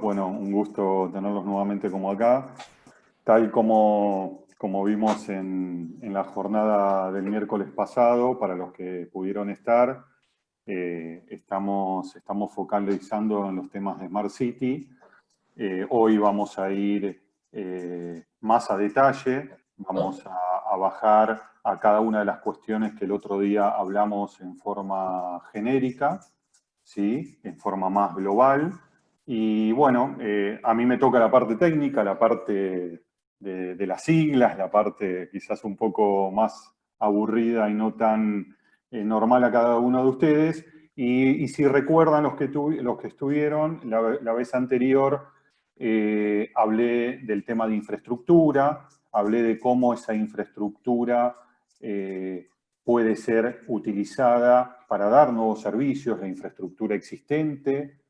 chicos, bueno, un gusto tenerlos nuevamente como acá. Tal como vimos en la jornada del miércoles pasado, para los que pudieron estar, estamos focalizando en los temas de Smart City. Hoy vamos a ir más a detalle, vamos a bajar a cada una de las cuestiones que el otro día hablamos en forma genérica, ¿sí? En forma más global. Y bueno, a mí me toca la parte técnica, la parte de las siglas, la parte quizás un poco más aburrida y no tan normal a cada uno de ustedes. Y si recuerdan los que estuvieron, la vez anterior hablé del tema de infraestructura, hablé de cómo esa infraestructura puede ser utilizada para dar nuevos servicios, la infraestructura existente,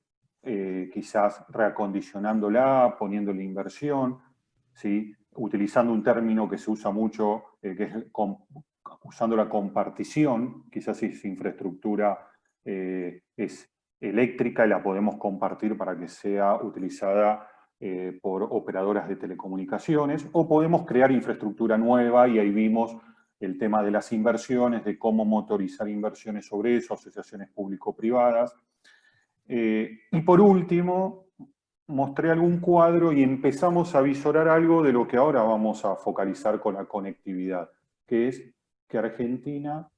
quizás reacondicionándola, poniéndole inversión, ¿sí? Utilizando un término que se usa mucho, que es usando la compartición, quizás esa infraestructura es eléctrica y la podemos compartir para que sea utilizada por operadoras de telecomunicaciones, o podemos crear infraestructura nueva y ahí vimos el tema de las inversiones, de cómo motorizar inversiones sobre eso, asociaciones público-privadas. Y por último, mostré algún cuadro y empezamos a visorar algo de lo que ahora vamos a focalizar con la conectividad, que es que Argentina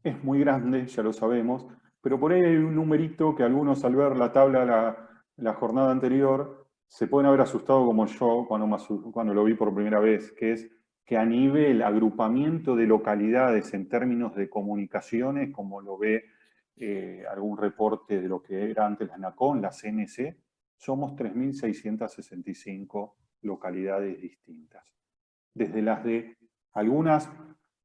es muy grande, ya lo sabemos, pero por ahí hay un numerito que algunos al ver la tabla la jornada anterior se pueden haber asustado como yo cuando lo vi por primera vez, que es que a nivel agrupamiento de localidades en términos de comunicaciones, como lo ve algún reporte de lo que era antes la ANACON, la CNC, somos 3.665 localidades distintas. Desde las de algunas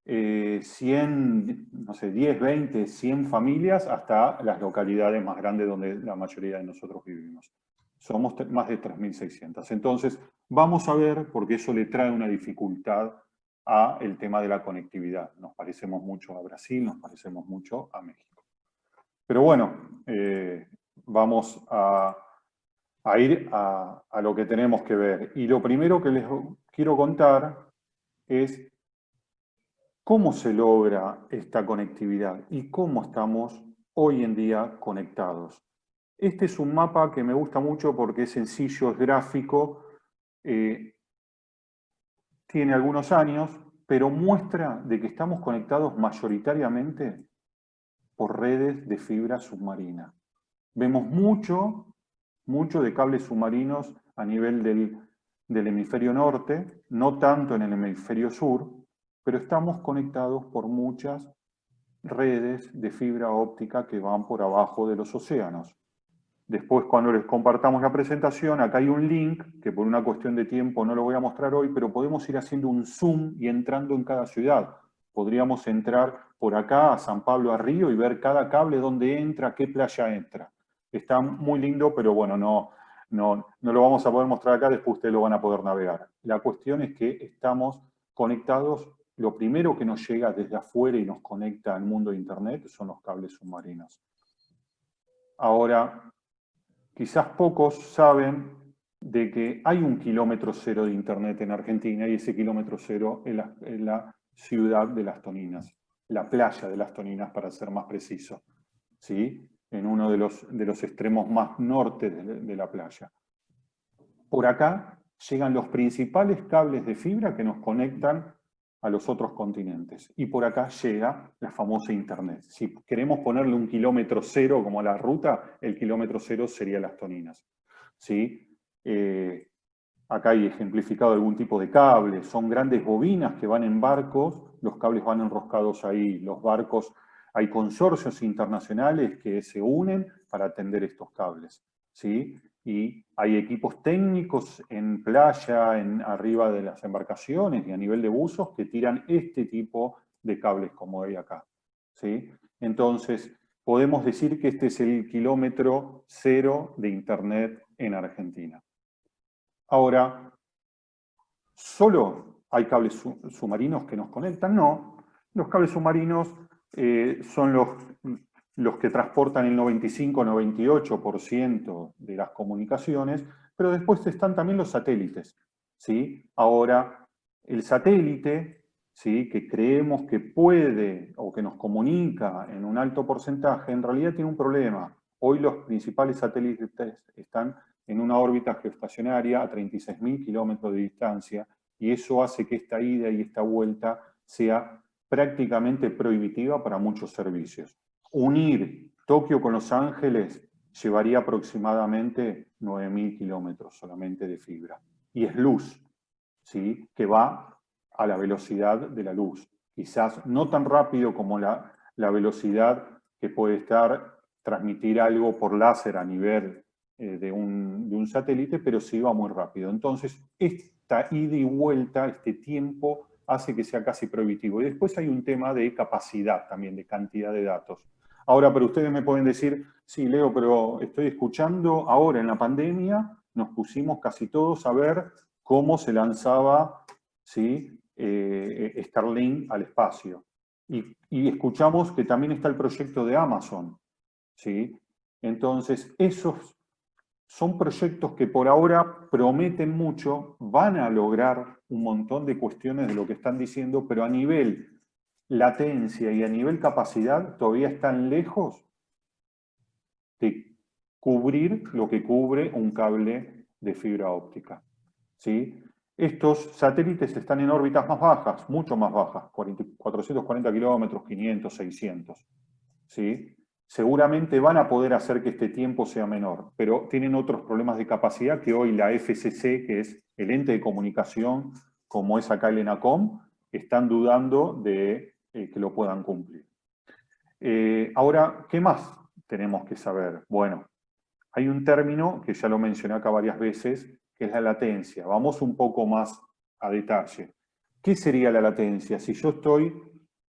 100, no sé, 10, 20, 100 familias hasta las localidades más grandes donde la mayoría de nosotros vivimos. Somos más de 3.600. Entonces, vamos a ver, porque eso le trae una dificultad al tema de la conectividad. Nos parecemos mucho a Brasil, nos parecemos mucho a México. Pero bueno, vamos a ir a lo que tenemos que ver. Y lo primero que les quiero contar es cómo se logra esta conectividad y cómo estamos hoy en día conectados. Este es un mapa que me gusta mucho porque es sencillo, es gráfico, tiene algunos años, pero muestra de que estamos conectados mayoritariamente por redes de fibra submarina. Vemos mucho de cables submarinos a nivel del hemisferio norte, no tanto en el hemisferio sur, pero estamos conectados por muchas redes de fibra óptica que van por abajo de los océanos. Después, cuando les compartamos la presentación, acá hay un link, que por una cuestión de tiempo no lo voy a mostrar hoy, pero podemos ir haciendo un zoom y entrando en cada ciudad. Podríamos entrar por acá a San Pablo a Río y ver cada cable dónde entra, qué playa entra. Está muy lindo, pero bueno, no lo vamos a poder mostrar acá, después ustedes lo van a poder navegar. La cuestión es que estamos conectados, lo primero que nos llega desde afuera y nos conecta al mundo de Internet son los cables submarinos. Ahora, quizás pocos saben de que hay un kilómetro cero de Internet en Argentina y ese kilómetro cero es la ciudad de Las Toninas, la playa de Las Toninas para ser más preciso, ¿sí? En uno de los extremos más norte de la playa. Por acá llegan los principales cables de fibra que nos conectan a los otros continentes. Y por acá llega la famosa Internet. Si queremos ponerle un kilómetro cero como a la ruta, el kilómetro cero sería Las Toninas. ¿Sí? Acá hay ejemplificado algún tipo de cable. Son grandes bobinas que van en barcos, los cables van enroscados ahí. Los barcos, hay consorcios internacionales que se unen para atender estos cables. ¿Sí? Y hay equipos técnicos en playa, arriba de las embarcaciones y a nivel de buzos que tiran este tipo de cables como hay acá. ¿Sí? Entonces, podemos decir que este es el kilómetro cero de Internet en Argentina. Ahora, ¿solo hay cables submarinos que nos conectan? No. Los cables submarinos son los que transportan el 95-98% de las comunicaciones, pero después están también los satélites, ¿sí? Ahora, el satélite, ¿sí?, que creemos que puede o que nos comunica en un alto porcentaje, en realidad tiene un problema. Hoy los principales satélites están en una órbita geoestacionaria a 36.000 kilómetros de distancia, y eso hace que esta ida y esta vuelta sea prácticamente prohibitiva para muchos servicios. Unir Tokio con Los Ángeles llevaría aproximadamente 9.000 kilómetros solamente de fibra. Y es luz, ¿sí?, que va a la velocidad de la luz. Quizás no tan rápido como la velocidad que puede transmitir algo por láser a nivel de un satélite, pero sí va muy rápido. Entonces, esta ida y vuelta, este tiempo, hace que sea casi prohibitivo. Y después hay un tema de capacidad también, de cantidad de datos. Ahora, pero ustedes me pueden decir, sí, Leo, pero estoy escuchando, ahora en la pandemia nos pusimos casi todos a ver cómo se lanzaba, ¿sí?, Starlink al espacio. Y escuchamos que también está el proyecto de Amazon, ¿sí? Entonces, esos son proyectos que por ahora prometen mucho, van a lograr un montón de cuestiones de lo que están diciendo, pero a nivel latencia y a nivel capacidad todavía están lejos de cubrir lo que cubre un cable de fibra óptica, ¿sí? Estos satélites están en órbitas más bajas, mucho más bajas, 440 kilómetros, 500, 600, ¿sí? Seguramente van a poder hacer que este tiempo sea menor, pero tienen otros problemas de capacidad que hoy la FCC, que es el ente de comunicación, como es acá el ENACOM, están dudando de que lo puedan cumplir. Ahora, ¿qué más tenemos que saber? Bueno, hay un término que ya lo mencioné acá varias veces, que es la latencia. Vamos un poco más a detalle. ¿Qué sería la latencia? Si yo estoy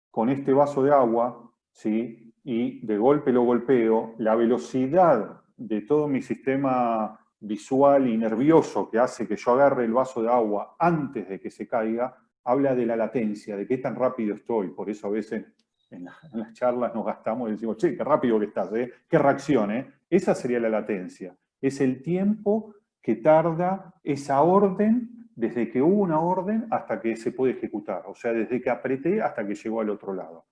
con este vaso de agua, ¿sí?, y de golpe lo golpeo, la velocidad de todo mi sistema visual y nervioso que hace que yo agarre el vaso de agua antes de que se caiga, habla de la latencia, de qué tan rápido estoy. Por eso a veces en las charlas nos gastamos y decimos, che, qué rápido que estás, qué reacción, Esa sería la latencia. Es el tiempo que tarda esa orden desde que hubo una orden hasta que se puede ejecutar. O sea, desde que apreté hasta que llegó al otro lado.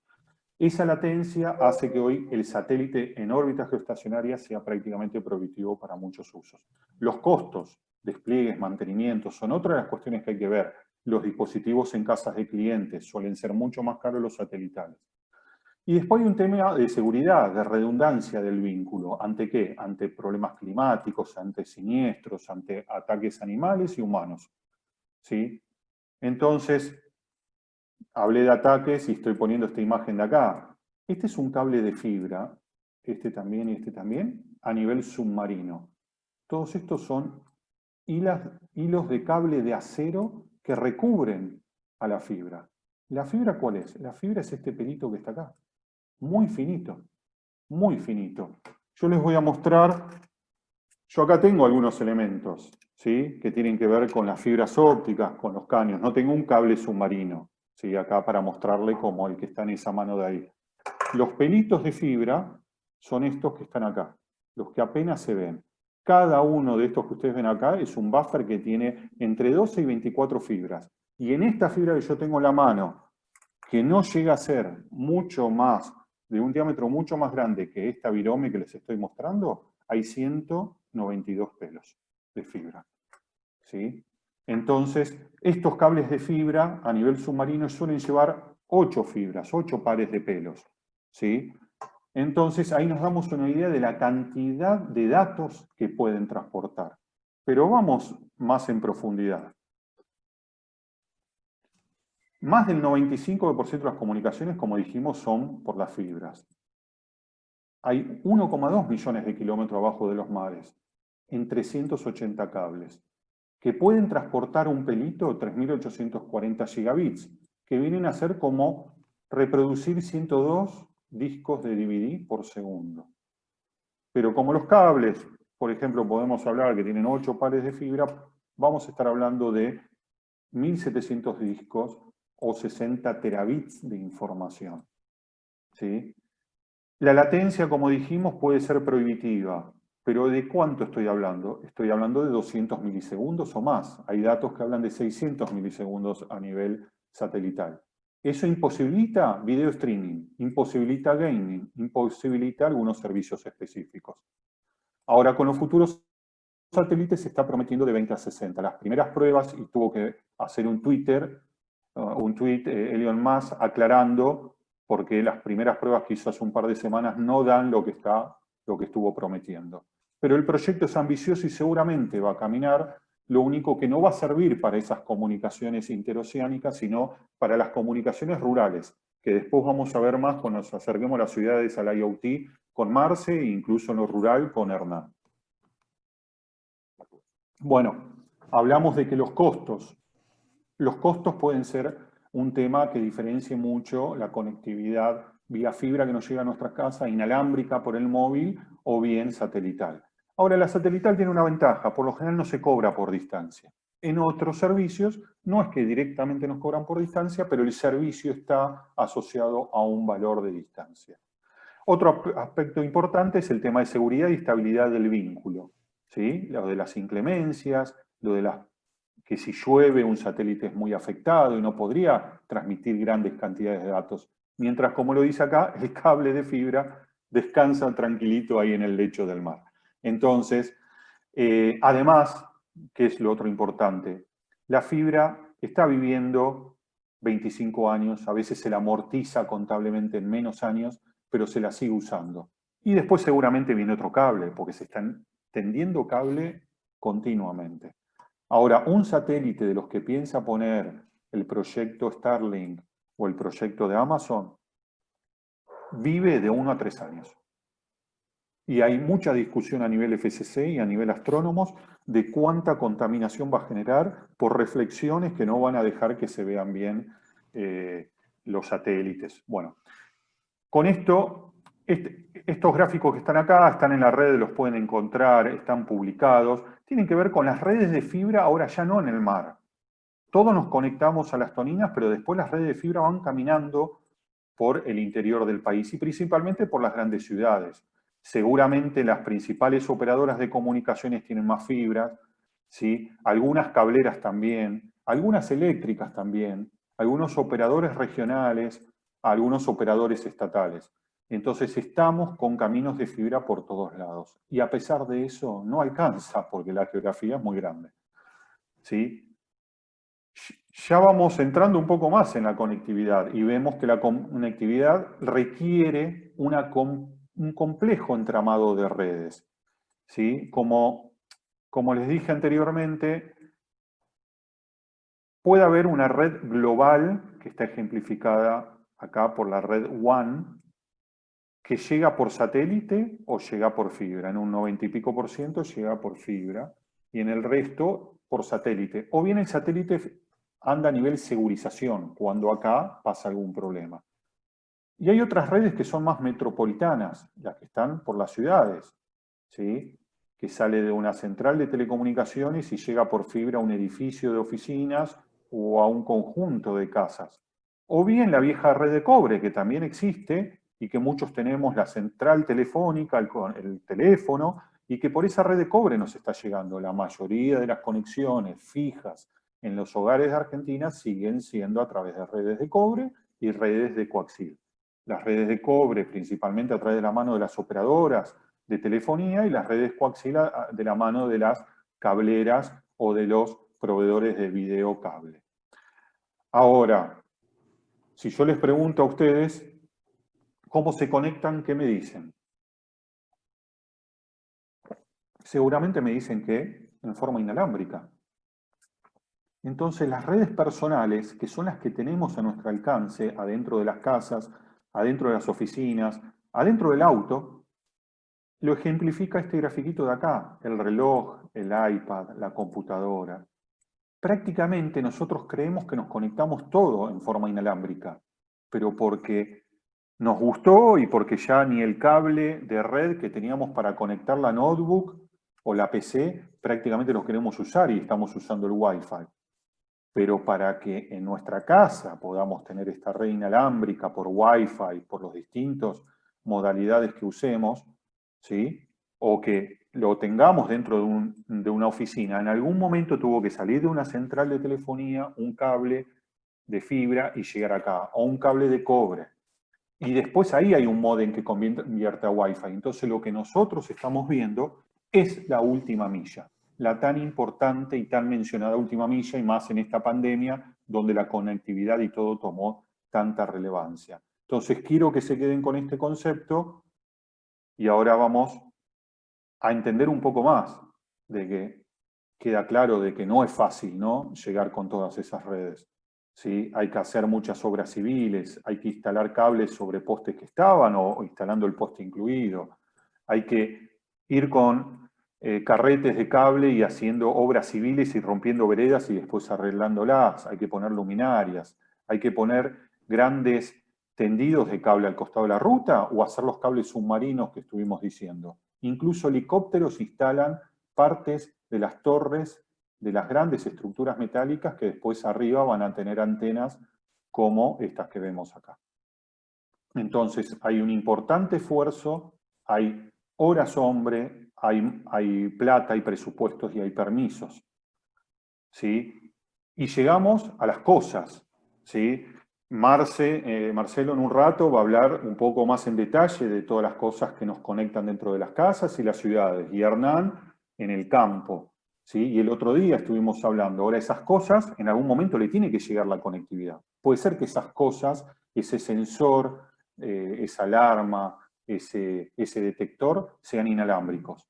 Esa latencia hace que hoy el satélite en órbita geoestacionaria sea prácticamente prohibitivo para muchos usos. Los costos, despliegues, mantenimientos, son otra de las cuestiones que hay que ver. Los dispositivos en casas de clientes suelen ser mucho más caros los satelitales. Y después hay un tema de seguridad, de redundancia del vínculo. ¿Ante qué? Ante problemas climáticos, ante siniestros, ante ataques animales y humanos, ¿sí? Entonces, hablé de ataques y estoy poniendo esta imagen de acá. Este es un cable de fibra, este también y este también, a nivel submarino. Todos estos son hilos de cable de acero que recubren a la fibra. ¿La fibra cuál es? La fibra es este pelito que está acá. Muy finito, muy finito. Yo les voy a mostrar, yo acá tengo algunos elementos, ¿sí?, que tienen que ver con las fibras ópticas, con los caños. No tengo un cable submarino, ¿sí?, acá para mostrarle como el que está en esa mano de ahí. Los pelitos de fibra son estos que están acá, los que apenas se ven. Cada uno de estos que ustedes ven acá es un buffer que tiene entre 12 y 24 fibras. Y en esta fibra que yo tengo en la mano, que no llega a ser mucho más, de un diámetro mucho más grande que esta virome que les estoy mostrando, hay 192 pelos de fibra, ¿sí? Entonces, estos cables de fibra a nivel submarino suelen llevar 8 fibras, 8 pares de pelos, ¿sí? Entonces, ahí nos damos una idea de la cantidad de datos que pueden transportar. Pero vamos más en profundidad. Más del 95% de las comunicaciones, como dijimos, son por las fibras. Hay 1,2 millones de kilómetros abajo de los mares, en 380 cables, que pueden transportar un pelito 3.840 gigabits, que vienen a ser como reproducir 102 discos de DVD por segundo. Pero como los cables, por ejemplo, podemos hablar que tienen 8 pares de fibra, vamos a estar hablando de 1.700 discos o 60 terabits de información, ¿sí? La latencia, como dijimos, puede ser prohibitiva, pero ¿de cuánto estoy hablando? Estoy hablando de 200 milisegundos o más. Hay datos que hablan de 600 milisegundos a nivel satelital. Eso imposibilita video streaming, imposibilita gaming, imposibilita algunos servicios específicos. Ahora, con los futuros satélites se está prometiendo de 20 a 60. Las primeras pruebas, y tuvo que hacer un tweet Elon Musk aclarando, porque las primeras pruebas que hizo hace un par de semanas no dan lo que estuvo prometiendo. Pero el proyecto es ambicioso y seguramente va a caminar. Lo único que no va a servir para esas comunicaciones interoceánicas, sino para las comunicaciones rurales, que después vamos a ver más cuando nos acerquemos a las ciudades al IoT con Marce e incluso en lo rural con Hernán. Bueno, hablamos de que los costos pueden ser un tema que diferencie mucho la conectividad vía fibra que nos llega a nuestras casas, inalámbrica por el móvil o bien satelital. Ahora, la satelital tiene una ventaja, por lo general no se cobra por distancia. En otros servicios no es que directamente nos cobran por distancia, pero el servicio está asociado a un valor de distancia. Otro aspecto importante es el tema de seguridad y estabilidad del vínculo, ¿sí? Lo de las inclemencias, lo de que si llueve un satélite es muy afectado y no podría transmitir grandes cantidades de datos. Mientras, como lo dice acá, el cable de fibra descansa tranquilito ahí en el lecho del mar. Entonces, además, ¿qué es lo otro importante? La fibra está viviendo 25 años, a veces se la amortiza contablemente en menos años, pero se la sigue usando. Y después seguramente viene otro cable, porque se están tendiendo cable continuamente. Ahora, un satélite de los que piensa poner el proyecto Starlink o el proyecto de Amazon, vive de 1 a 3 años. Y hay mucha discusión a nivel FCC y a nivel astrónomos de cuánta contaminación va a generar por reflexiones que no van a dejar que se vean bien los satélites. Bueno, con esto, estos gráficos que están acá, están en la red, los pueden encontrar, están publicados, tienen que ver con las redes de fibra, ahora ya no en el mar. Todos nos conectamos a las toninas, pero después las redes de fibra van caminando por el interior del país y principalmente por las grandes ciudades. Seguramente las principales operadoras de comunicaciones tienen más fibras, ¿sí? Algunas cableras también, algunas eléctricas también, algunos operadores regionales, algunos operadores estatales. Entonces estamos con caminos de fibra por todos lados. Y a pesar de eso, no alcanza porque la geografía es muy grande, ¿sí? Ya vamos entrando un poco más en la conectividad y vemos que la conectividad requiere un complejo entramado de redes, ¿sí? Como les dije anteriormente, puede haber una red global, que está ejemplificada acá por la red WAN, que llega por satélite o llega por fibra. En un 90 y pico por ciento llega por fibra y en el resto por satélite. O bien el satélite anda a nivel segurización, cuando acá pasa algún problema. Y hay otras redes que son más metropolitanas, las que están por las ciudades, ¿sí? Que sale de una central de telecomunicaciones y llega por fibra a un edificio de oficinas o a un conjunto de casas. O bien la vieja red de cobre, que también existe y que muchos tenemos la central telefónica, el teléfono, y que por esa red de cobre nos está llegando. La mayoría de las conexiones fijas en los hogares de Argentina siguen siendo a través de redes de cobre y redes de coaxil. Las redes de cobre principalmente a través de la mano de las operadoras de telefonía y las redes coaxil de la mano de las cableras o de los proveedores de video cable. Ahora, si yo les pregunto a ustedes cómo se conectan, ¿qué me dicen? Seguramente me dicen que en forma inalámbrica. Entonces las redes personales, que son las que tenemos a nuestro alcance, adentro de las casas, adentro de las oficinas, adentro del auto, lo ejemplifica este grafiquito de acá, el reloj, el iPad, la computadora. Prácticamente nosotros creemos que nos conectamos todo en forma inalámbrica, pero porque nos gustó y porque ya ni el cable de red que teníamos para conectar la notebook o la PC prácticamente los queremos usar y estamos usando el Wi-Fi. Pero para que en nuestra casa podamos tener esta red inalámbrica por Wi-Fi, por los distintos modalidades que usemos, ¿sí? O que lo tengamos dentro de una oficina, en algún momento tuvo que salir de una central de telefonía, un cable de fibra y llegar acá, o un cable de cobre. Y después ahí hay un módem que convierte a Wi-Fi. Entonces lo que nosotros estamos viendo es la última milla, la tan importante y tan mencionada última milla, y más en esta pandemia, donde la conectividad y todo tomó tanta relevancia. Entonces quiero que se queden con este concepto y ahora vamos a entender un poco más de que queda claro de que no es fácil, ¿no?, llegar con todas esas redes. ¿Sí? Hay que hacer muchas obras civiles, hay que instalar cables sobre postes que estaban o instalando el poste incluido. Hay que ir con carretes de cable y haciendo obras civiles y rompiendo veredas y después arreglándolas. Hay que poner luminarias, hay que poner grandes tendidos de cable al costado de la ruta o hacer los cables submarinos que estuvimos diciendo. Incluso helicópteros instalan partes de las torres de las grandes estructuras metálicas que después arriba van a tener antenas como estas que vemos acá. Entonces hay un importante esfuerzo, hay horas hombre, hay plata, hay presupuestos y hay permisos. ¿Sí? Y llegamos a las cosas. ¿Sí? Marcelo en un rato va a hablar un poco más en detalle de todas las cosas que nos conectan dentro de las casas y las ciudades. Y Hernán en el campo. ¿Sí? Y el otro día estuvimos hablando. Ahora esas cosas, en algún momento le tiene que llegar la conectividad. Puede ser que esas cosas, ese sensor, esa alarma, ese detector, sean inalámbricos.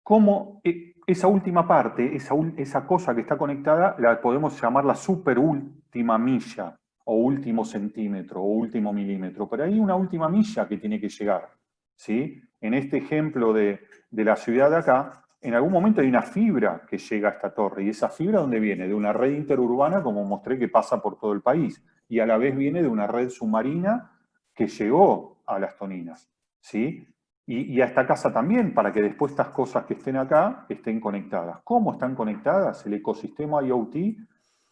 ¿Cómo esa última parte, esa cosa que está conectada, la podemos llamar la super última milla, o último centímetro, o último milímetro? Pero hay una última milla que tiene que llegar, ¿sí? En este ejemplo de la ciudad de acá, en algún momento hay una fibra que llega a esta torre, y esa fibra, ¿dónde viene? De una red interurbana, como mostré, que pasa por todo el país, y a la vez viene de una red submarina que llegó a Las Toninas, ¿sí? Y a esta casa también, para que después estas cosas que estén acá estén conectadas. ¿Cómo están conectadas? El ecosistema IoT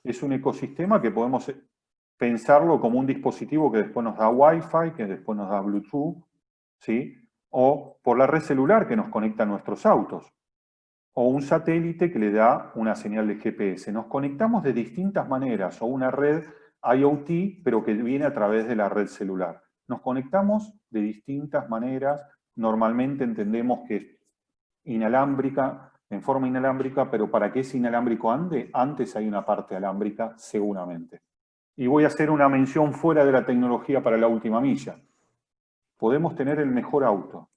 es un ecosistema que podemos pensarlo como un dispositivo que después nos da Wi-Fi, que después nos da Bluetooth, ¿sí? O por la red celular que nos conecta a nuestros autos. O un satélite que le da una señal de GPS. Nos conectamos de distintas maneras, o una red IoT, pero que viene a través de la red celular. Nos conectamos de distintas maneras. Normalmente entendemos que es inalámbrica, en forma inalámbrica, pero para que ese inalámbrico ande, antes hay una parte alámbrica, seguramente. Y voy a hacer una mención fuera de la tecnología para la última milla. Podemos tener el mejor auto,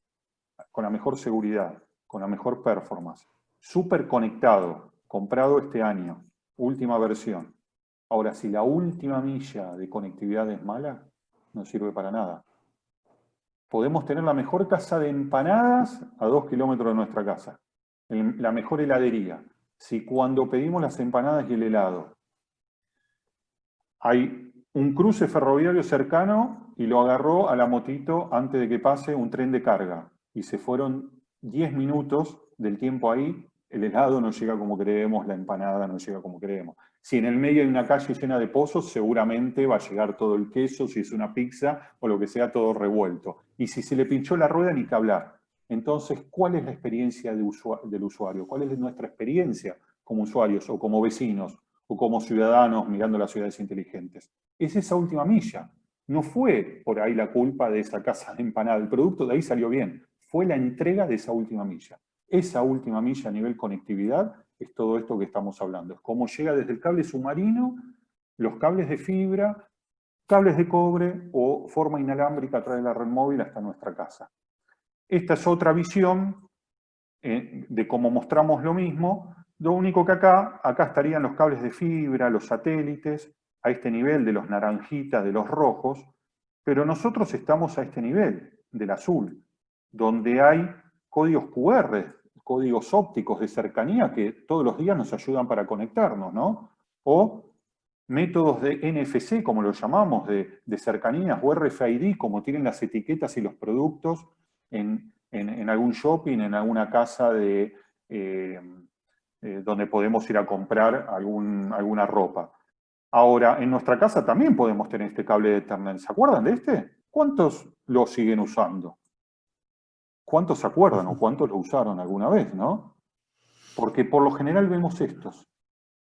con la mejor seguridad, con la mejor performance, súper conectado, comprado este año, última versión. Ahora, si la última milla de conectividad es mala, no sirve para nada. Podemos tener la mejor casa de empanadas a 2 kilómetros de nuestra casa, la mejor heladería. Si cuando pedimos las empanadas y el helado hay un cruce ferroviario cercano y lo agarró a la motito antes de que pase un tren de carga y se fueron 10 minutos del tiempo ahí, el helado no llega como creemos, la empanada no llega como creemos. Si en el medio hay una calle llena de pozos, seguramente va a llegar todo el queso, si es una pizza o lo que sea, todo revuelto. Y si se le pinchó la rueda, ni que hablar. Entonces, ¿cuál es la experiencia del usuario? ¿Cuál es nuestra experiencia como usuarios o como vecinos o como ciudadanos mirando las ciudades inteligentes? Es esa última milla. No fue por ahí la culpa de esa casa de empanada. El producto de ahí salió bien. Fue la entrega de esa última milla. Esa última milla a nivel conectividad es todo esto que estamos hablando. Es cómo llega desde el cable submarino, los cables de fibra, cables de cobre o forma inalámbrica a través de la red móvil hasta nuestra casa. Esta es otra visión de cómo mostramos lo mismo. Lo único que acá estarían los cables de fibra, los satélites, a este nivel de los naranjitas, de los rojos, pero nosotros estamos a este nivel, del azul, donde hay códigos QR, códigos ópticos de cercanía que todos los días nos ayudan para conectarnos, ¿no? O métodos de NFC, como lo llamamos, de cercanías, o RFID, como tienen las etiquetas y los productos en algún shopping, en alguna casa donde podemos ir a comprar alguna ropa. Ahora, en nuestra casa también podemos tener este cable de Ethernet. ¿Se acuerdan de este? ¿Cuántos lo siguen usando? ¿Cuántos se acuerdan o cuántos lo usaron alguna vez, no? Porque por lo general vemos estos.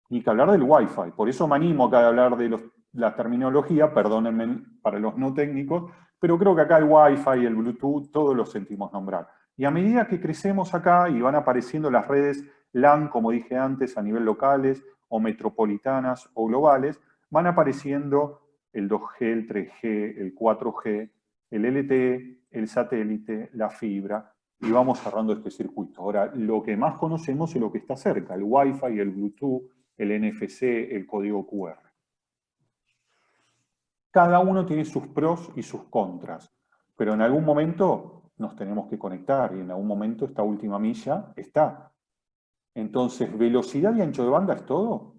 Ni que hablar del Wi-Fi. Por eso me animo acá a hablar de la terminología, perdónenme para los no técnicos, pero creo que acá el Wi-Fi, el Bluetooth, todos los sentimos nombrar. Y a medida que crecemos acá y van apareciendo las redes LAN, como dije antes, a nivel locales o metropolitanas o globales, van apareciendo el 2G, el 3G, el 4G, el LTE, el satélite, la fibra, y vamos cerrando este circuito. Ahora, lo que más conocemos es lo que está cerca, el Wi-Fi, el Bluetooth, el NFC, el código QR. Cada uno tiene sus pros y sus contras, pero en algún momento nos tenemos que conectar y en algún momento esta última milla está. Entonces, ¿velocidad y ancho de banda es todo?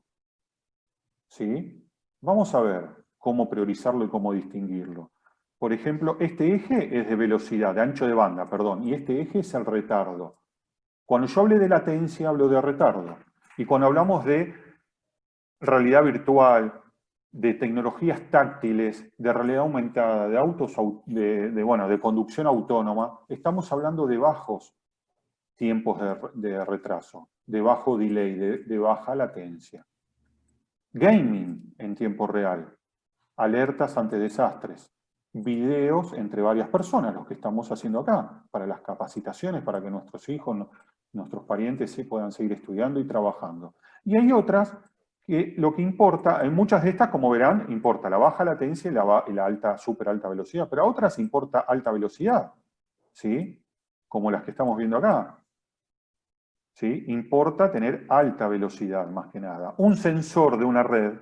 ¿Sí? Vamos a ver cómo priorizarlo y cómo distinguirlo. Por ejemplo, este eje es de velocidad, de ancho de banda, perdón, y este eje es el retardo. Cuando yo hable de latencia, hablo de retardo. Y cuando hablamos de realidad virtual, de tecnologías táctiles, de realidad aumentada, de autos, de conducción autónoma, estamos hablando de bajos tiempos de retraso, de bajo delay, de baja latencia. Gaming en tiempo real, alertas ante desastres, videos entre varias personas, los que estamos haciendo acá, para las capacitaciones, para que nuestros hijos, nuestros parientes sí puedan seguir estudiando y trabajando. Y hay otras que lo que importa, en muchas de estas, como verán, importa la baja latencia y la alta, súper alta velocidad, pero a otras importa alta velocidad, ¿sí? Como las que estamos viendo acá. ¿Sí? Importa tener alta velocidad, más que nada. Un sensor de una red,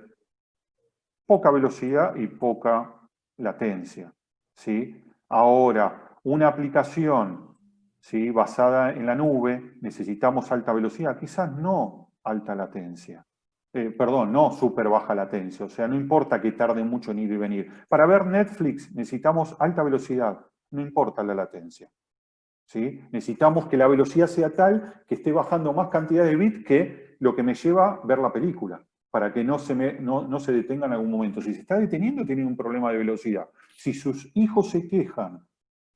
poca velocidad y poca latencia, ¿sí? Ahora, una aplicación, ¿sí?, basada en la nube, necesitamos alta velocidad, quizás no alta latencia. Perdón, no súper baja latencia, o sea, no importa que tarde mucho en ir y venir. Para ver Netflix necesitamos alta velocidad, no importa la latencia. ¿Sí? Necesitamos que la velocidad sea tal que esté bajando más cantidad de bits que lo que me lleva a ver la película, para que no se detenga en algún momento. Si se está deteniendo, tiene un problema de velocidad. Si sus hijos se quejan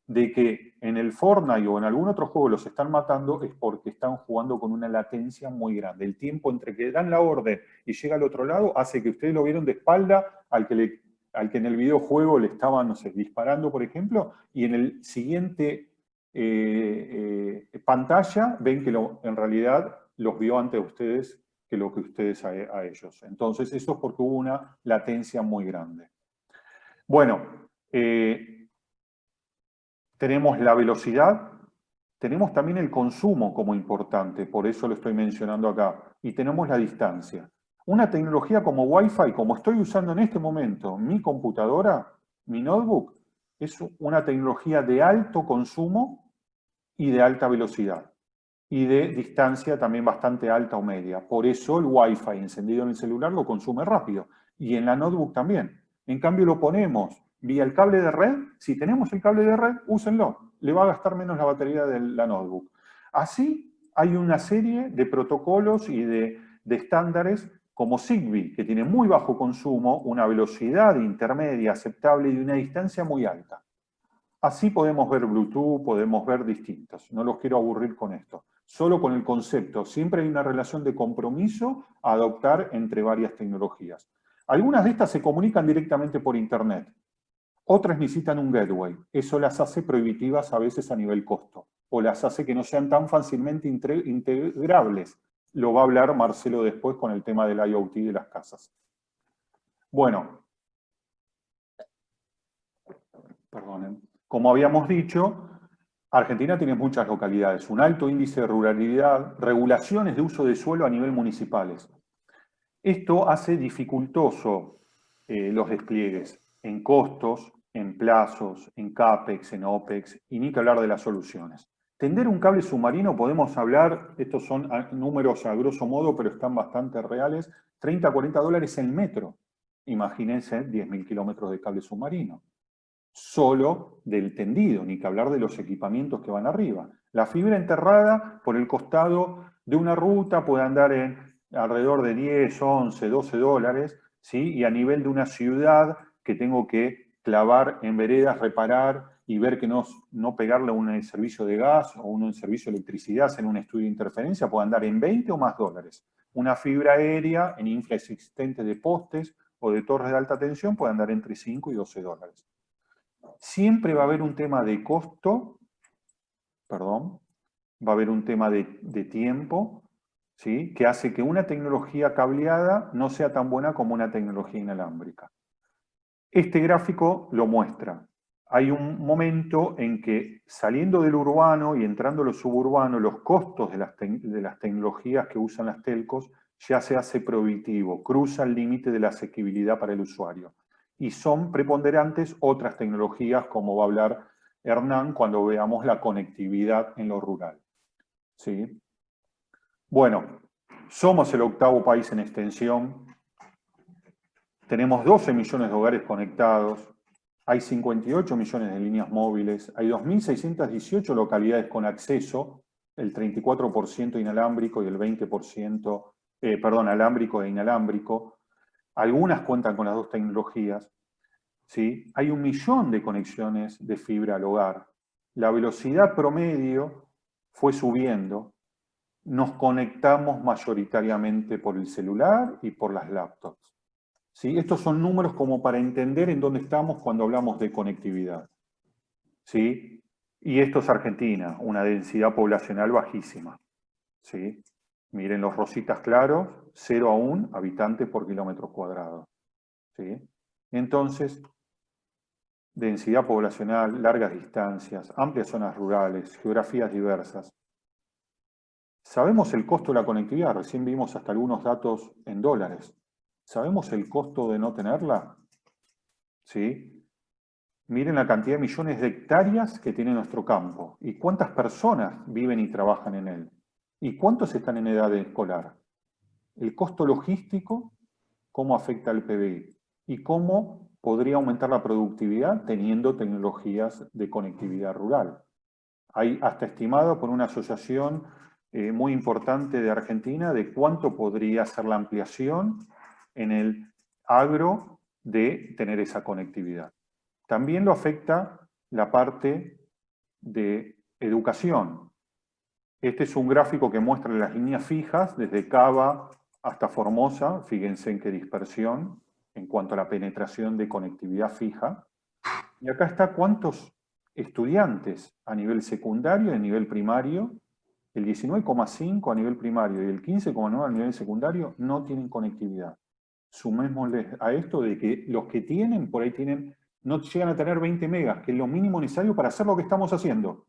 de que en el Fortnite o en algún otro juego los están matando, es porque están jugando con una latencia muy grande. El tiempo entre que dan la orden y llega al otro lado hace que ustedes lo vieron de espalda al que en el videojuego le estaban, no sé, disparando, por ejemplo, y en el siguiente pantalla ven que en realidad los vio antes de ustedes que lo que ustedes a ellos. Entonces, eso es porque hubo una latencia muy grande. Bueno, tenemos la velocidad, tenemos también el consumo como importante, por eso lo estoy mencionando acá, y tenemos la distancia. Una tecnología como Wi-Fi, como estoy usando en este momento mi computadora, mi notebook, es una tecnología de alto consumo y de alta velocidad, y de distancia también bastante alta o media. Por eso el Wi-Fi encendido en el celular lo consume rápido, y en la notebook también. En cambio lo ponemos vía el cable de red, si tenemos el cable de red, úsenlo, le va a gastar menos la batería de la notebook. Así hay una serie de protocolos y de estándares como Zigbee, que tiene muy bajo consumo, una velocidad intermedia aceptable y una distancia muy alta. Así podemos ver Bluetooth, podemos ver distintos. No los quiero aburrir con esto. Solo con el concepto. Siempre hay una relación de compromiso a adoptar entre varias tecnologías. Algunas de estas se comunican directamente por Internet. Otras necesitan un gateway. Eso las hace prohibitivas a veces a nivel costo. O las hace que no sean tan fácilmente integrables. Lo va a hablar Marcelo después con el tema del IoT de las casas. Bueno. Perdonen. Como habíamos dicho, Argentina tiene muchas localidades, un alto índice de ruralidad, regulaciones de uso de suelo a nivel municipales. Esto hace dificultoso los despliegues en costos, en plazos, en CAPEX, en OPEX, y ni que hablar de las soluciones. Tender un cable submarino, podemos hablar, estos son números a grosso modo, pero están bastante reales, 30 a 40 dólares el metro. Imagínense 10.000 kilómetros de cable submarino. Solo del tendido, ni que hablar de los equipamientos que van arriba. La fibra enterrada por el costado de una ruta puede andar en alrededor de 10, 11, 12 dólares, ¿sí? Y a nivel de una ciudad que tengo que clavar en veredas, reparar y ver que no pegarle un servicio de gas o un servicio de electricidad en un estudio de interferencia puede andar en 20 o más dólares. Una fibra aérea en infraexistente de postes o de torres de alta tensión puede andar entre 5 y 12 dólares. Siempre va a haber un tema de costo, perdón, va a haber un tema de tiempo, ¿sí? Que hace que una tecnología cableada no sea tan buena como una tecnología inalámbrica. Este gráfico lo muestra. Hay un momento en que saliendo del urbano y entrando a lo suburbano, los costos de las tecnologías que usan las telcos ya se hace prohibitivo, cruza el límite de la asequibilidad para el usuario. Y son preponderantes otras tecnologías, como va a hablar Hernán cuando veamos la conectividad en lo rural. ¿Sí? Bueno, somos el 8º país en extensión. Tenemos 12 millones de hogares conectados. Hay 58 millones de líneas móviles. Hay 2.618 localidades con acceso, el 34% inalámbrico y el 20%, alámbrico e inalámbrico. Algunas cuentan con las dos tecnologías. ¿Sí? Hay 1 millón de conexiones de fibra al hogar. La velocidad promedio fue subiendo. Nos conectamos mayoritariamente por el celular y por las laptops. ¿Sí? Estos son números como para entender en dónde estamos cuando hablamos de conectividad. ¿Sí? Y esto es Argentina, una densidad poblacional bajísima. ¿Sí? Miren los rositas claros, 0 a 1 habitantes por kilómetro cuadrado. ¿Sí? Entonces, densidad poblacional, largas distancias, amplias zonas rurales, geografías diversas. Sabemos el costo de la conectividad, recién vimos hasta algunos datos en dólares. ¿Sabemos el costo de no tenerla? ¿Sí? Miren la cantidad de millones de hectáreas que tiene nuestro campo y cuántas personas viven y trabajan en él. ¿Y cuántos están en edad escolar? El costo logístico, cómo afecta al PBI y cómo podría aumentar la productividad teniendo tecnologías de conectividad rural. Hay hasta estimado por una asociación muy importante de Argentina de cuánto podría ser la ampliación en el agro de tener esa conectividad. También lo afecta la parte de educación. Este es un gráfico que muestra las líneas fijas desde Cava hasta Formosa. Fíjense en qué dispersión en cuanto a la penetración de conectividad fija. Y acá está cuántos estudiantes a nivel secundario y a nivel primario. El 19,5 a nivel primario y el 15,9 a nivel secundario no tienen conectividad. Sumémosle a esto de que los que tienen, por ahí no llegan a tener 20 megas, que es lo mínimo necesario para hacer lo que estamos haciendo.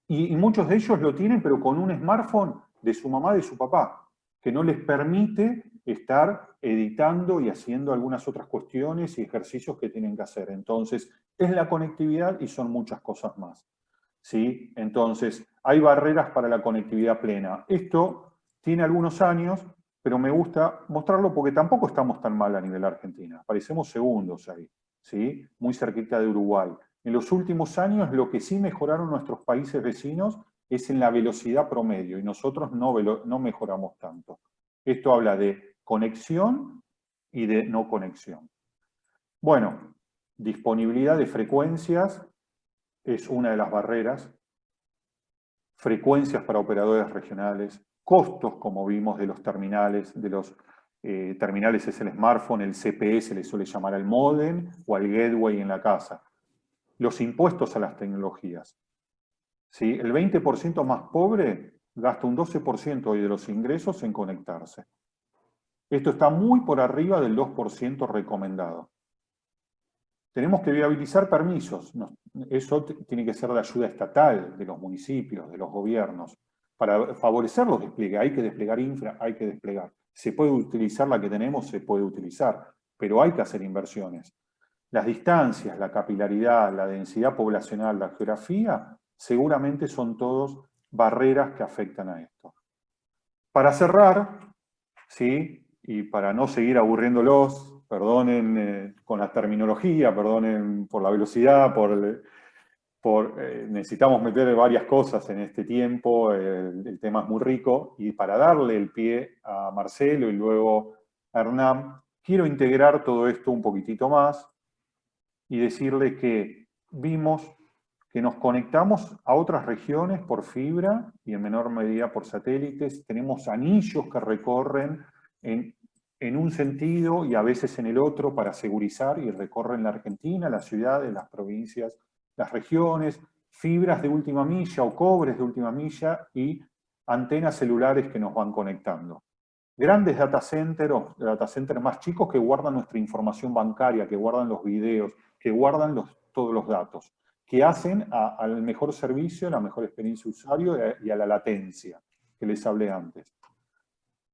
Y muchos de ellos lo tienen, pero con un smartphone de su mamá, de su papá, que no les permite estar editando y haciendo algunas otras cuestiones y ejercicios que tienen que hacer. Entonces, es la conectividad y son muchas cosas más. ¿Sí? Entonces, hay barreras para la conectividad plena. Esto tiene algunos años, pero me gusta mostrarlo porque tampoco estamos tan mal a nivel Argentina. Parecemos segundos ahí, ¿sí? Muy cerquita de Uruguay. En los últimos años, lo que sí mejoraron nuestros países vecinos es en la velocidad promedio y nosotros no mejoramos tanto. Esto habla de conexión y de no conexión. Bueno, disponibilidad de frecuencias es una de las barreras. Frecuencias para operadores regionales, costos, como vimos, de los terminales, terminales es el smartphone, el CPE se le suele llamar al módem o al gateway en la casa. Los impuestos a las tecnologías. ¿Sí? El 20% más pobre gasta un 12% hoy de los ingresos en conectarse. Esto está muy por arriba del 2% recomendado. Tenemos que viabilizar permisos. Eso tiene que ser de ayuda estatal, de los municipios, de los gobiernos. Para favorecer los despliegues, hay que desplegar infra, hay que desplegar. Se puede utilizar la que tenemos, se puede utilizar, pero hay que hacer inversiones. Las distancias, la capilaridad, la densidad poblacional, la geografía, seguramente son todos barreras que afectan a esto. Para cerrar, ¿sí? Y para no seguir aburriéndolos, perdonen con la terminología, perdonen por la velocidad, necesitamos meter varias cosas en este tiempo, el tema es muy rico, y para darle el pie a Marcelo y luego a Hernán, quiero integrar todo esto un poquitito más. y decirle que vimos que nos conectamos a otras regiones por fibra y en menor medida por satélites. Tenemos anillos que recorren en un sentido y a veces en el otro para segurizar, y recorren la Argentina, las ciudades, las provincias, las regiones, fibras de última milla o cobres de última milla y antenas celulares que nos van conectando. Grandes data centers más chicos que guardan nuestra información bancaria, que guardan los videos, que guardan todos los datos, que hacen al mejor servicio, a la mejor experiencia de usuario y a la latencia que les hablé antes.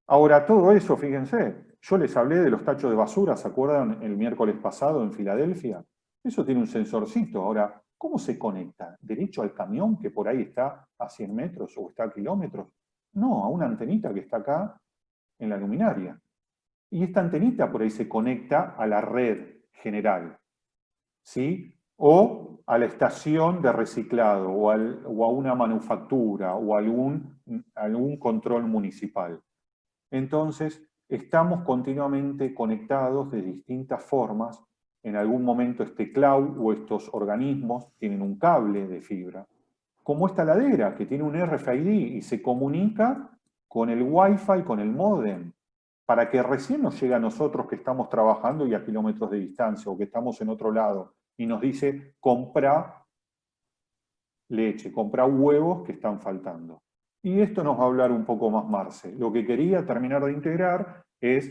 Ahora, todo eso, fíjense, yo les hablé de los tachos de basura, ¿se acuerdan el miércoles pasado en Filadelfia? Eso tiene un sensorcito. Ahora, ¿cómo se conecta? ¿Derecho al camión que por ahí está a 100 metros o está a kilómetros? No, a una antenita que está acá en la luminaria. Y esta antenita por ahí se conecta a la red general, ¿sí? O a la estación de reciclado, o a una manufactura, o a algún control municipal. Entonces, estamos continuamente conectados de distintas formas. En algún momento este cloud o estos organismos tienen un cable de fibra, como esta ladera que tiene un RFID y se comunica con el Wi-Fi, con el módem, para que recién nos llegue a nosotros que estamos trabajando y a kilómetros de distancia, o que estamos en otro lado, y nos dice, compra leche, compra huevos que están faltando. Y esto nos va a hablar un poco más Marce. Lo que quería terminar de integrar es,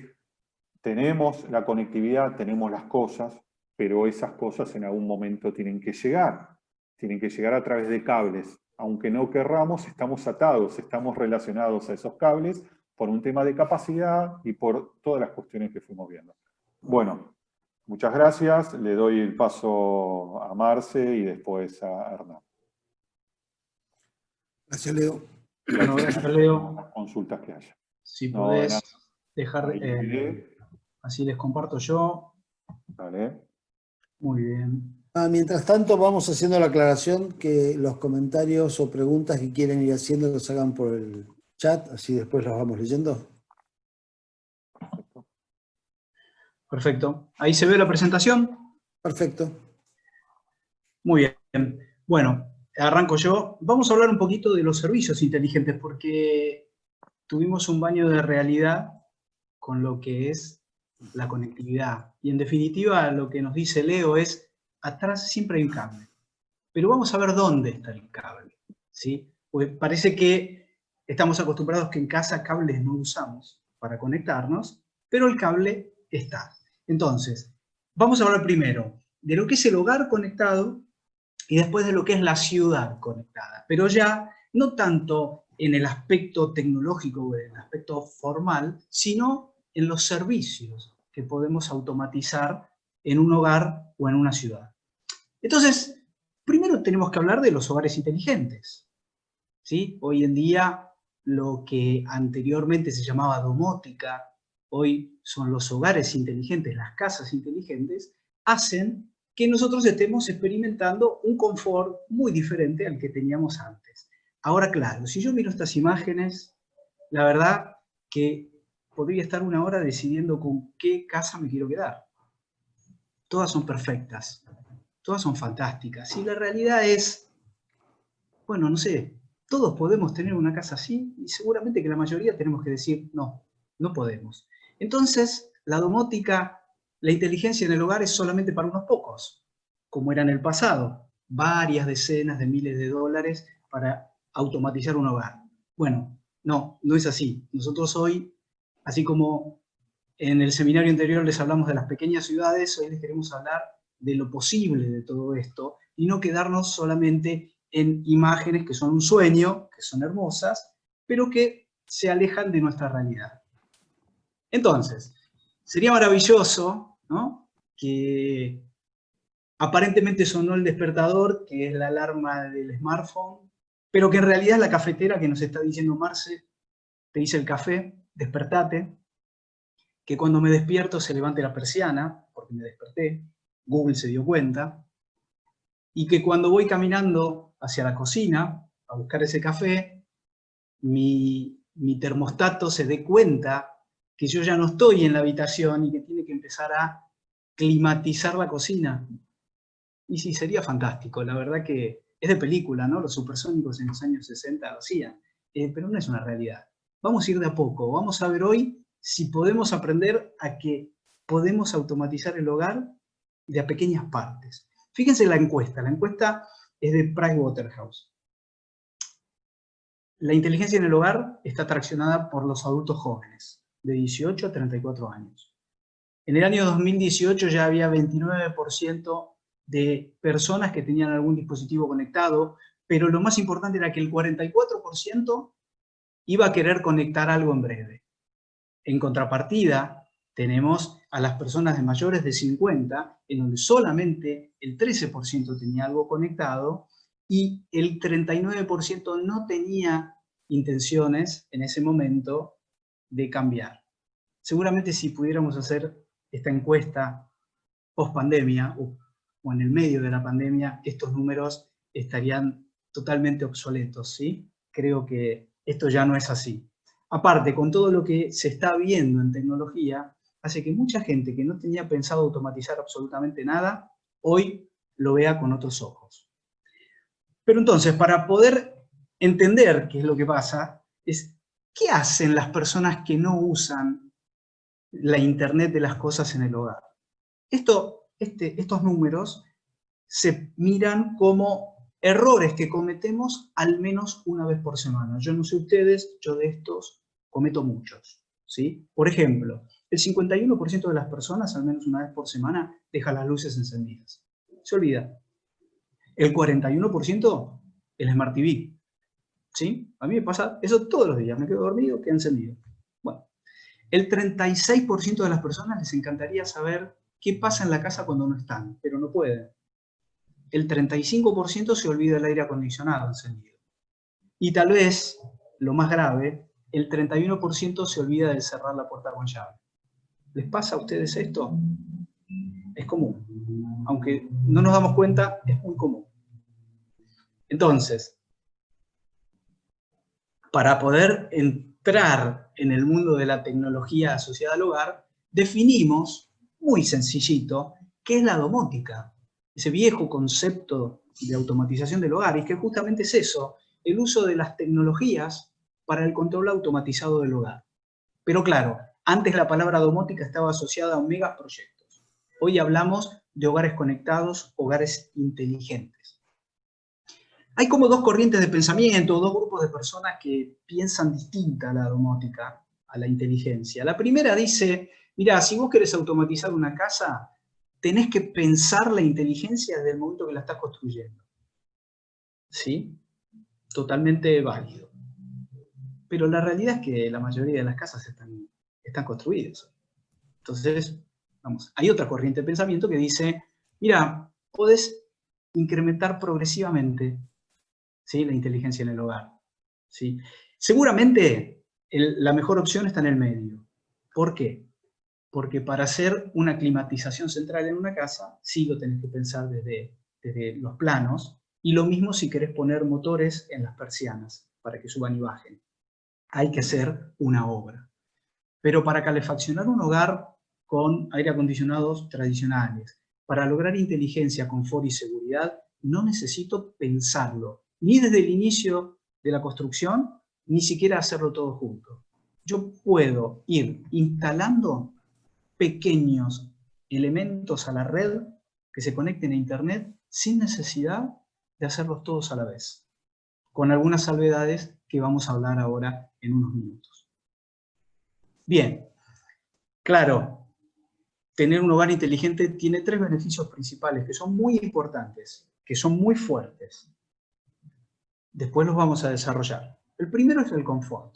tenemos la conectividad, tenemos las cosas, pero esas cosas en algún momento tienen que llegar. Tienen que llegar a través de cables. Aunque no querramos, estamos atados, estamos relacionados a esos cables por un tema de capacidad y por todas las cuestiones que fuimos viendo. Bueno, muchas gracias. Le doy el paso a Marce y después a Hernán. Gracias, Leo. Bueno, gracias, Leo. Las consultas que haya. Si No, podés dejar, ahí, así les comparto yo. Vale. Muy bien. Mientras tanto, vamos haciendo la aclaración que los comentarios o preguntas que quieren ir haciendo los hagan por el chat, así después los vamos leyendo. Perfecto. ¿Ahí se ve la presentación? Perfecto. Muy bien. Bueno, arranco yo. Vamos a hablar un poquito de los servicios inteligentes, porque tuvimos un baño de realidad con lo que es la conectividad. Y en definitiva, lo que nos dice Leo es, atrás siempre hay un cable. Pero vamos a ver dónde está el cable, ¿sí? Porque parece que estamos acostumbrados que en casa cables no usamos para conectarnos, pero el cable está. Entonces, vamos a hablar primero de lo que es el hogar conectado y después de lo que es la ciudad conectada. Pero ya no tanto en el aspecto tecnológico o en el aspecto formal, sino en los servicios que podemos automatizar en un hogar o en una ciudad. Entonces, primero tenemos que hablar de los hogares inteligentes, ¿sí? Hoy en día, lo que anteriormente se llamaba domótica, hoy son los hogares inteligentes, las casas inteligentes, hacen que nosotros estemos experimentando un confort muy diferente al que teníamos antes. Ahora, claro, si yo miro estas imágenes, la verdad que podría estar una hora decidiendo con qué casa me quiero quedar. Todas son perfectas, todas son fantásticas. Y la realidad es, bueno, no sé, todos podemos tener una casa así y seguramente que la mayoría tenemos que decir, no, no podemos. Entonces, la domótica, la inteligencia en el hogar es solamente para unos pocos, como era en el pasado, varias decenas de miles de dólares para automatizar un hogar. Bueno, no, no es así. Nosotros hoy, así como en el seminario anterior les hablamos de las pequeñas ciudades, hoy les queremos hablar de lo posible de todo esto y no quedarnos solamente en imágenes que son un sueño, que son hermosas, pero que se alejan de nuestra realidad. Entonces, sería maravilloso, ¿no?, que aparentemente sonó el despertador, que es la alarma del smartphone, pero que en realidad es la cafetera que nos está diciendo Marce, te hice el café, despertate, que cuando me despierto se levante la persiana, porque me desperté, Google se dio cuenta, y que cuando voy caminando hacia la cocina a buscar ese café, mi termostato se dé cuenta que yo ya no estoy en la habitación y que tiene que empezar a climatizar la cocina, Y sí, sería fantástico. La verdad que es de película, ¿no? Los supersónicos en los años 60 lo hacían, pero no es una realidad. Vamos a ir de a poco. Vamos a ver hoy si podemos aprender a que podemos automatizar el hogar de a pequeñas partes. Fíjense la encuesta. La encuesta es de Pricewaterhouse. La inteligencia en el hogar está traccionada por los adultos jóvenes, de 18 a 34 años. En el año 2018 ya había 29% de personas que tenían algún dispositivo conectado, pero lo más importante era que el 44% iba a querer conectar algo en breve. En contrapartida, tenemos a las personas de mayores de 50, en donde solamente el 13% tenía algo conectado y el 39% no tenía intenciones en ese momento de cambiar. Seguramente si pudiéramos hacer esta encuesta post pandemia o en el medio de la pandemia, estos números estarían totalmente obsoletos, ¿sí? Creo que esto ya no es así. Aparte, con todo lo que se está viendo en tecnología, hace que mucha gente que no tenía pensado automatizar absolutamente nada, hoy lo vea con otros ojos. Pero entonces, para poder entender qué es lo que pasa, es ¿qué hacen las personas que no usan la Internet de las cosas en el hogar? Estos números se miran como errores que cometemos al menos una vez por semana. Yo no sé ustedes, yo de estos cometo muchos, ¿sí? Por ejemplo, el 51% de las personas, al menos una vez por semana, deja las luces encendidas. Se olvida. El 41% el Smart TV, ¿sí? A mí me pasa eso todos los días. Me quedo dormido, queda encendido. Bueno, el 36% de las personas les encantaría saber qué pasa en la casa cuando no están, pero no pueden. El 35% se olvida el aire acondicionado encendido. Y tal vez, lo más grave, el 31% se olvida de cerrar la puerta con llave. ¿Les pasa a ustedes esto? Es común. Aunque no nos damos cuenta, es muy común. Entonces, para poder entrar en el mundo de la tecnología asociada al hogar, definimos, muy sencillito, qué es la domótica. Ese viejo concepto de automatización del hogar, y que justamente es eso, el uso de las tecnologías para el control automatizado del hogar. Pero claro, antes la palabra domótica estaba asociada a megaproyectos. Hoy hablamos de hogares conectados, hogares inteligentes. Hay como dos corrientes de pensamiento, dos grupos de personas que piensan distinta a la domótica, a la inteligencia. La primera dice, mira, si vos querés automatizar una casa, tenés que pensar la inteligencia desde el momento que la estás construyendo. ¿Sí? Totalmente válido. Pero la realidad es que la mayoría de las casas están construidas. Entonces, vamos, hay otra corriente de pensamiento que dice, mira, podés incrementar progresivamente, ¿sí?, la inteligencia en el hogar, ¿sí? Seguramente la mejor opción está en el medio. ¿Por qué? Porque para hacer una climatización central en una casa, sí lo tenés que pensar desde los planos, y lo mismo si querés poner motores en las persianas para que suban y bajen. Hay que hacer una obra. Pero para calefaccionar un hogar con aire acondicionados tradicionales, para lograr inteligencia, confort y seguridad, no necesito pensarlo, ni desde el inicio de la construcción, ni siquiera hacerlo todo junto. Yo puedo ir instalando pequeños elementos a la red que se conecten a Internet sin necesidad de hacerlos todos a la vez, con algunas salvedades que vamos a hablar ahora en unos minutos. Bien, claro, tener un hogar inteligente tiene tres beneficios principales que son muy importantes, que son muy fuertes. Después los vamos a desarrollar. El primero es el confort,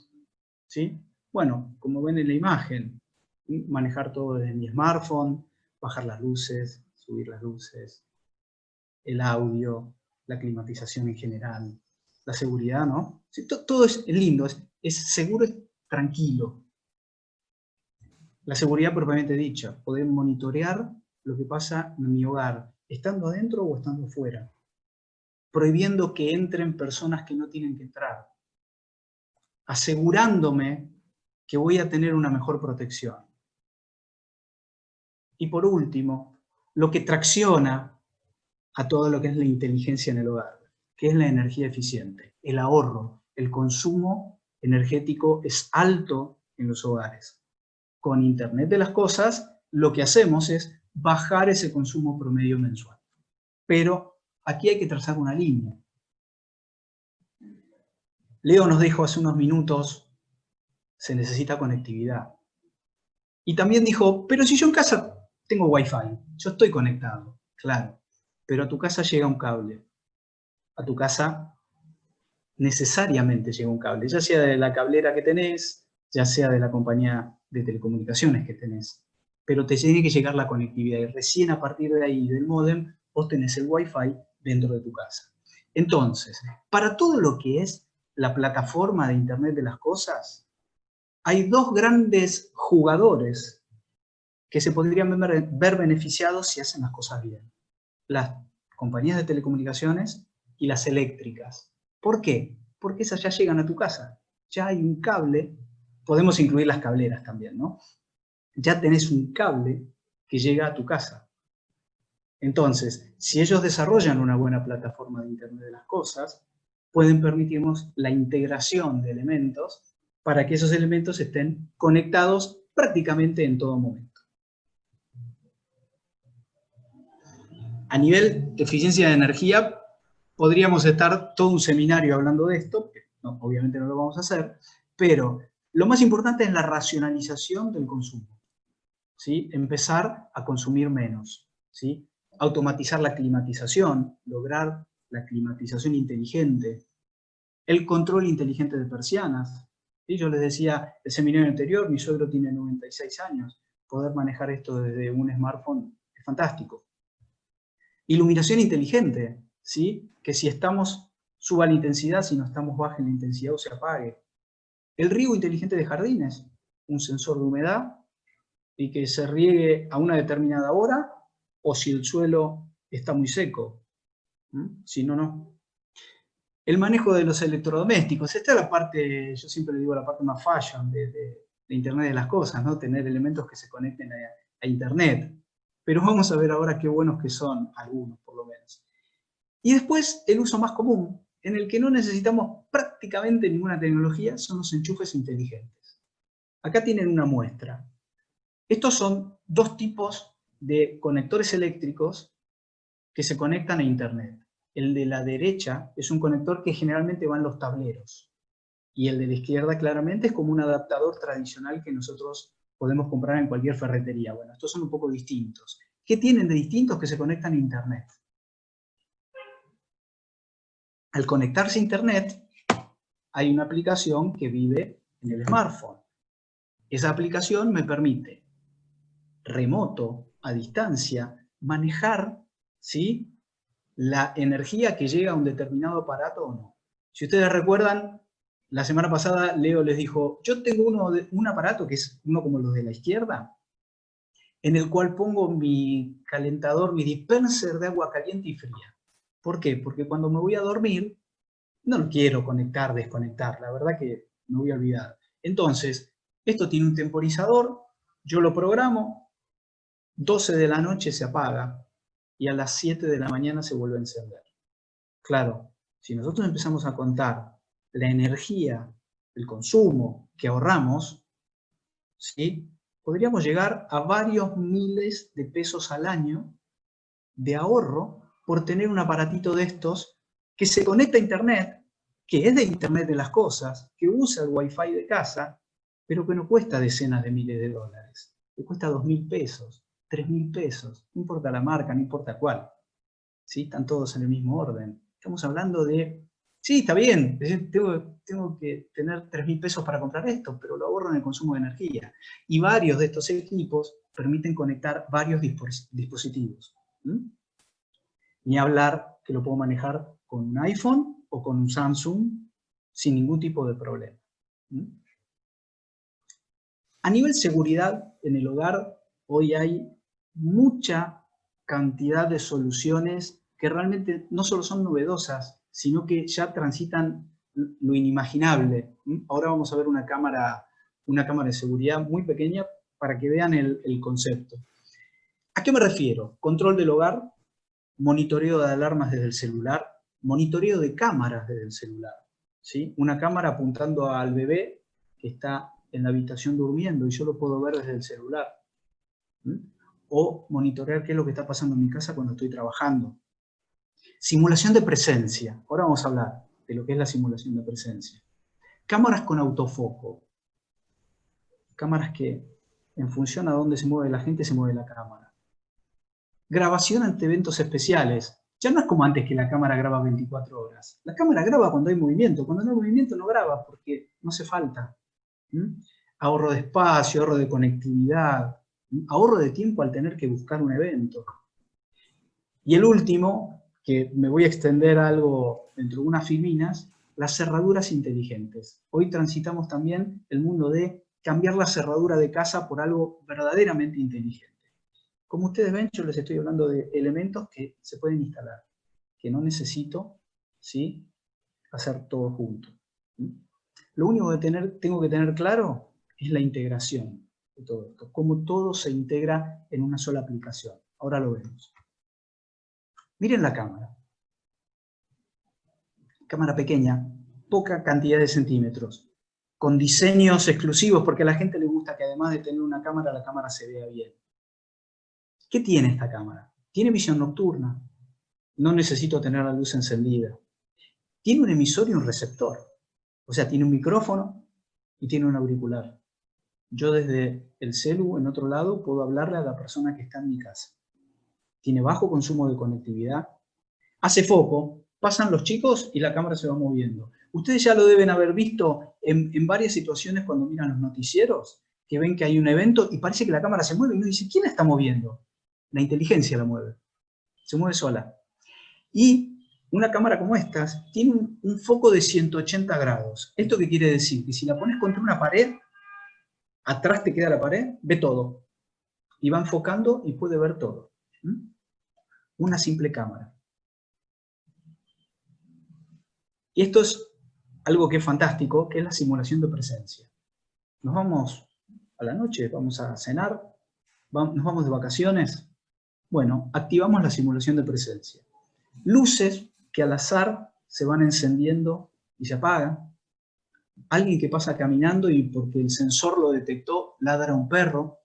¿sí? Bueno, como ven en la imagen, manejar todo desde mi smartphone, bajar las luces, subir las luces, el audio, la climatización en general, la seguridad, ¿no? Sí, todo es lindo, es seguro, es tranquilo. La seguridad propiamente dicha, poder monitorear lo que pasa en mi hogar, estando adentro o estando fuera, prohibiendo que entren personas que no tienen que entrar, asegurándome que voy a tener una mejor protección. Y por último, lo que tracciona a todo lo que es la inteligencia en el hogar, que es la energía eficiente, el ahorro, el consumo energético es alto en los hogares. Con Internet de las cosas, lo que hacemos es bajar ese consumo promedio mensual. Pero aquí hay que trazar una línea. Leo nos dijo hace unos minutos, se necesita conectividad. Y también dijo, pero si yo en casa tengo Wi-Fi, yo estoy conectado, claro, pero a tu casa llega un cable. A tu casa necesariamente llega un cable, ya sea de la cablera que tenés, ya sea de la compañía de telecomunicaciones que tenés. Pero te tiene que llegar la conectividad y recién a partir de ahí, del módem, vos tenés el Wi-Fi dentro de tu casa. Entonces, para todo lo que es la plataforma de Internet de las cosas, hay dos grandes jugadores que se podrían ver beneficiados si hacen las cosas bien. Las compañías de telecomunicaciones y las eléctricas. ¿Por qué? Porque esas ya llegan a tu casa. Ya hay un cable, podemos incluir las cableras también, ¿no? Ya tenés un cable que llega a tu casa. Entonces, si ellos desarrollan una buena plataforma de Internet de las cosas, pueden permitirnos la integración de elementos para que esos elementos estén conectados prácticamente en todo momento. A nivel de eficiencia de energía, podríamos estar todo un seminario hablando de esto, no, obviamente no lo vamos a hacer, pero lo más importante es la racionalización del consumo, ¿sí? Empezar a consumir menos, ¿sí? Automatizar la climatización, lograr la climatización inteligente, el control inteligente de persianas. ¿Sí? Yo les decía el seminario anterior, mi suegro tiene 96 años, poder manejar esto desde un smartphone es fantástico. Iluminación inteligente, ¿sí? Que si estamos, suba la intensidad, si no estamos baja en la intensidad o se apague. El riego inteligente de jardines, un sensor de humedad y que se riegue a una determinada hora o si el suelo está muy seco. Si no, no. El manejo de los electrodomésticos. Esta es la parte, yo siempre le digo, la parte más fashion de Internet de las cosas, ¿no? Tener elementos que se conecten a Internet. Pero vamos a ver ahora qué buenos que son algunos, por lo menos. Y después, el uso más común, en el que no necesitamos prácticamente ninguna tecnología, son los enchufes inteligentes. Acá tienen una muestra. Estos son dos tipos de conectores eléctricos que se conectan a Internet. El de la derecha es un conector que generalmente va en los tableros. Y el de la izquierda claramente es como un adaptador tradicional que nosotros podemos comprar en cualquier ferretería. Bueno, estos son un poco distintos. ¿Qué tienen de distintos? Que se conectan a Internet. Al conectarse a Internet, hay una aplicación que vive en el smartphone. Esa aplicación me permite, remoto, a distancia, manejar, ¿sí?, la energía que llega a un determinado aparato o no. Si ustedes recuerdan, la semana pasada Leo les dijo, yo tengo un aparato que es uno como los de la izquierda, en el cual pongo mi calentador, mi dispenser de agua caliente y fría. ¿Por qué? Porque cuando me voy a dormir, no lo quiero conectar, desconectar, la verdad que me voy a olvidar. Entonces, esto tiene un temporizador, yo lo programo, 12 de la noche se apaga y a las 7 de la mañana se vuelve a encender. Claro, si nosotros empezamos a contar la energía, el consumo que ahorramos, ¿sí?, podríamos llegar a varios miles de pesos al año de ahorro por tener un aparatito de estos que se conecta a Internet, que es de Internet de las cosas, que usa el Wi-Fi de casa, pero que no cuesta decenas de miles de dólares. Le cuesta 2.000 pesos, 3.000 pesos, no importa la marca, no importa cuál. ¿Sí? Están todos en el mismo orden. Estamos hablando de, sí, está bien, tengo que tener 3.000 pesos para comprar esto, pero lo ahorro en el consumo de energía. Y varios de estos equipos permiten conectar varios dispositivos. Ni hablar que lo puedo manejar con un iPhone o con un Samsung sin ningún tipo de problema. A nivel seguridad en el hogar, hoy hay mucha cantidad de soluciones que realmente no solo son novedosas, sino que ya transitan lo inimaginable. Ahora vamos a ver una cámara de seguridad muy pequeña para que vean el concepto. ¿A qué me refiero? Control del hogar, monitoreo de alarmas desde el celular, monitoreo de cámaras desde el celular, ¿sí? Una cámara apuntando al bebé que está en la habitación durmiendo y yo lo puedo ver desde el celular. O monitorear qué es lo que está pasando en mi casa cuando estoy trabajando. Simulación de presencia. Ahora vamos a hablar de lo que es la simulación de presencia. Cámaras con autofoco. Cámaras que, en función a dónde se mueve la gente, se mueve la cámara. Grabación ante eventos especiales. Ya no es como antes que la cámara graba 24 horas. La cámara graba cuando hay movimiento. Cuando no hay movimiento no graba porque no hace falta. Ahorro de espacio, ahorro de conectividad, ahorro de tiempo al tener que buscar un evento. Y el último, que me voy a extender algo dentro de unas filminas, las cerraduras inteligentes. Hoy transitamos también el mundo de cambiar la cerradura de casa por algo verdaderamente inteligente. Como ustedes ven, yo les estoy hablando de elementos que se pueden instalar, que no necesito, ¿sí?, hacer todo junto. Lo único que tengo que tener claro es la integración de todo esto, cómo todo se integra en una sola aplicación. Ahora lo vemos. Miren la cámara. Cámara pequeña, poca cantidad de centímetros, con diseños exclusivos, porque a la gente le gusta que además de tener una cámara, la cámara se vea bien. ¿Qué tiene esta cámara? Tiene visión nocturna. No necesito tener la luz encendida. Tiene un emisor y un receptor. O sea, tiene un micrófono y tiene un auricular. Yo desde el celu, en otro lado, puedo hablarle a la persona que está en mi casa. Tiene bajo consumo de conectividad. Hace foco, pasan los chicos y la cámara se va moviendo. Ustedes ya lo deben haber visto en varias situaciones cuando miran los noticieros, que ven que hay un evento y parece que la cámara se mueve y uno dice, ¿quién la está moviendo? La inteligencia la mueve. Se mueve sola. Y una cámara como estas tiene un foco de 180 grados. ¿Esto qué quiere decir? Que si la pones contra una pared, atrás te queda la pared, ve todo. Y va enfocando y puede ver todo. Una simple cámara. Y esto es algo que es fantástico, que es la simulación de presencia. Nos vamos a la noche, vamos a cenar, nos vamos de vacaciones. Bueno, activamos la simulación de presencia. Luces que al azar se van encendiendo y se apagan. Alguien que pasa caminando y porque el sensor lo detectó, ladra a un perro.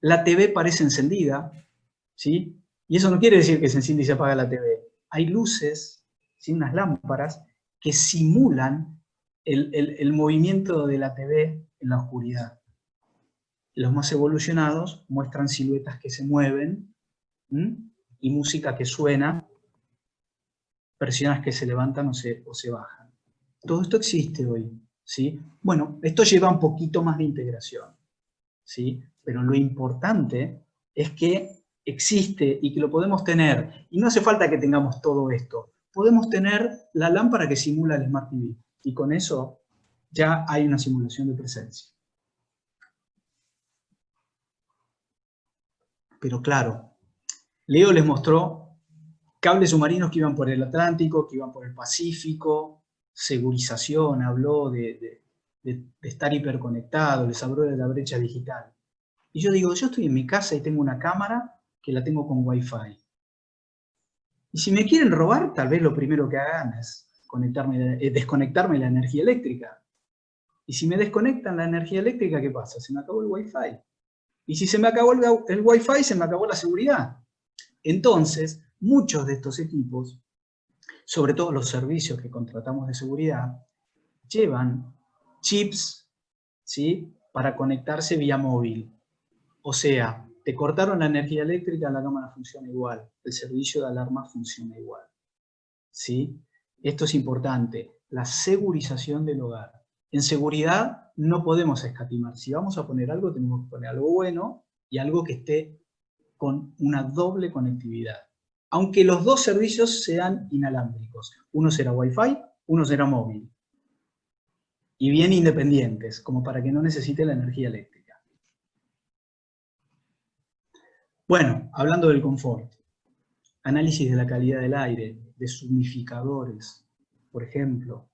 La TV parece encendida, ¿sí? Y eso no quiere decir que se enciende y se apaga la TV. Hay luces, ¿sí?, unas lámparas que simulan el movimiento de la TV en la oscuridad. Los más evolucionados muestran siluetas que se mueven, y música que suena, persianas que se levantan o se bajan. Todo esto existe hoy, ¿sí? Bueno, esto lleva un poquito más de integración, ¿sí? Pero lo importante es que existe y que lo podemos tener. Y no hace falta que tengamos todo esto. Podemos tener la lámpara que simula el Smart TV. Y con eso ya hay una simulación de presencia. Pero claro, Leo les mostró cables submarinos que iban por el Atlántico, que iban por el Pacífico, segurización, habló de estar hiperconectado, les habló de la brecha digital. Y yo digo, yo estoy en mi casa y tengo una cámara que la tengo con Wi-Fi. Y si me quieren robar, tal vez lo primero que hagan es desconectarme la energía eléctrica. Y si me desconectan la energía eléctrica, ¿qué pasa? Se me acabó el Wi-Fi. Y si se me acabó el Wi-Fi, se me acabó la seguridad. Entonces, muchos de estos equipos, sobre todo los servicios que contratamos de seguridad, llevan chips, ¿sí?, para conectarse vía móvil. O sea, te cortaron la energía eléctrica, la cámara funciona igual, el servicio de alarma funciona igual, ¿sí? Esto es importante, la segurización del hogar. En seguridad no podemos escatimar. Si vamos a poner algo, tenemos que poner algo bueno y algo que esté con una doble conectividad. Aunque los dos servicios sean inalámbricos. Uno será Wi-Fi, uno será móvil. Y bien independientes, como para que no necesite la energía eléctrica. Bueno, hablando del confort. Análisis de la calidad del aire, de humidificadores, por ejemplo.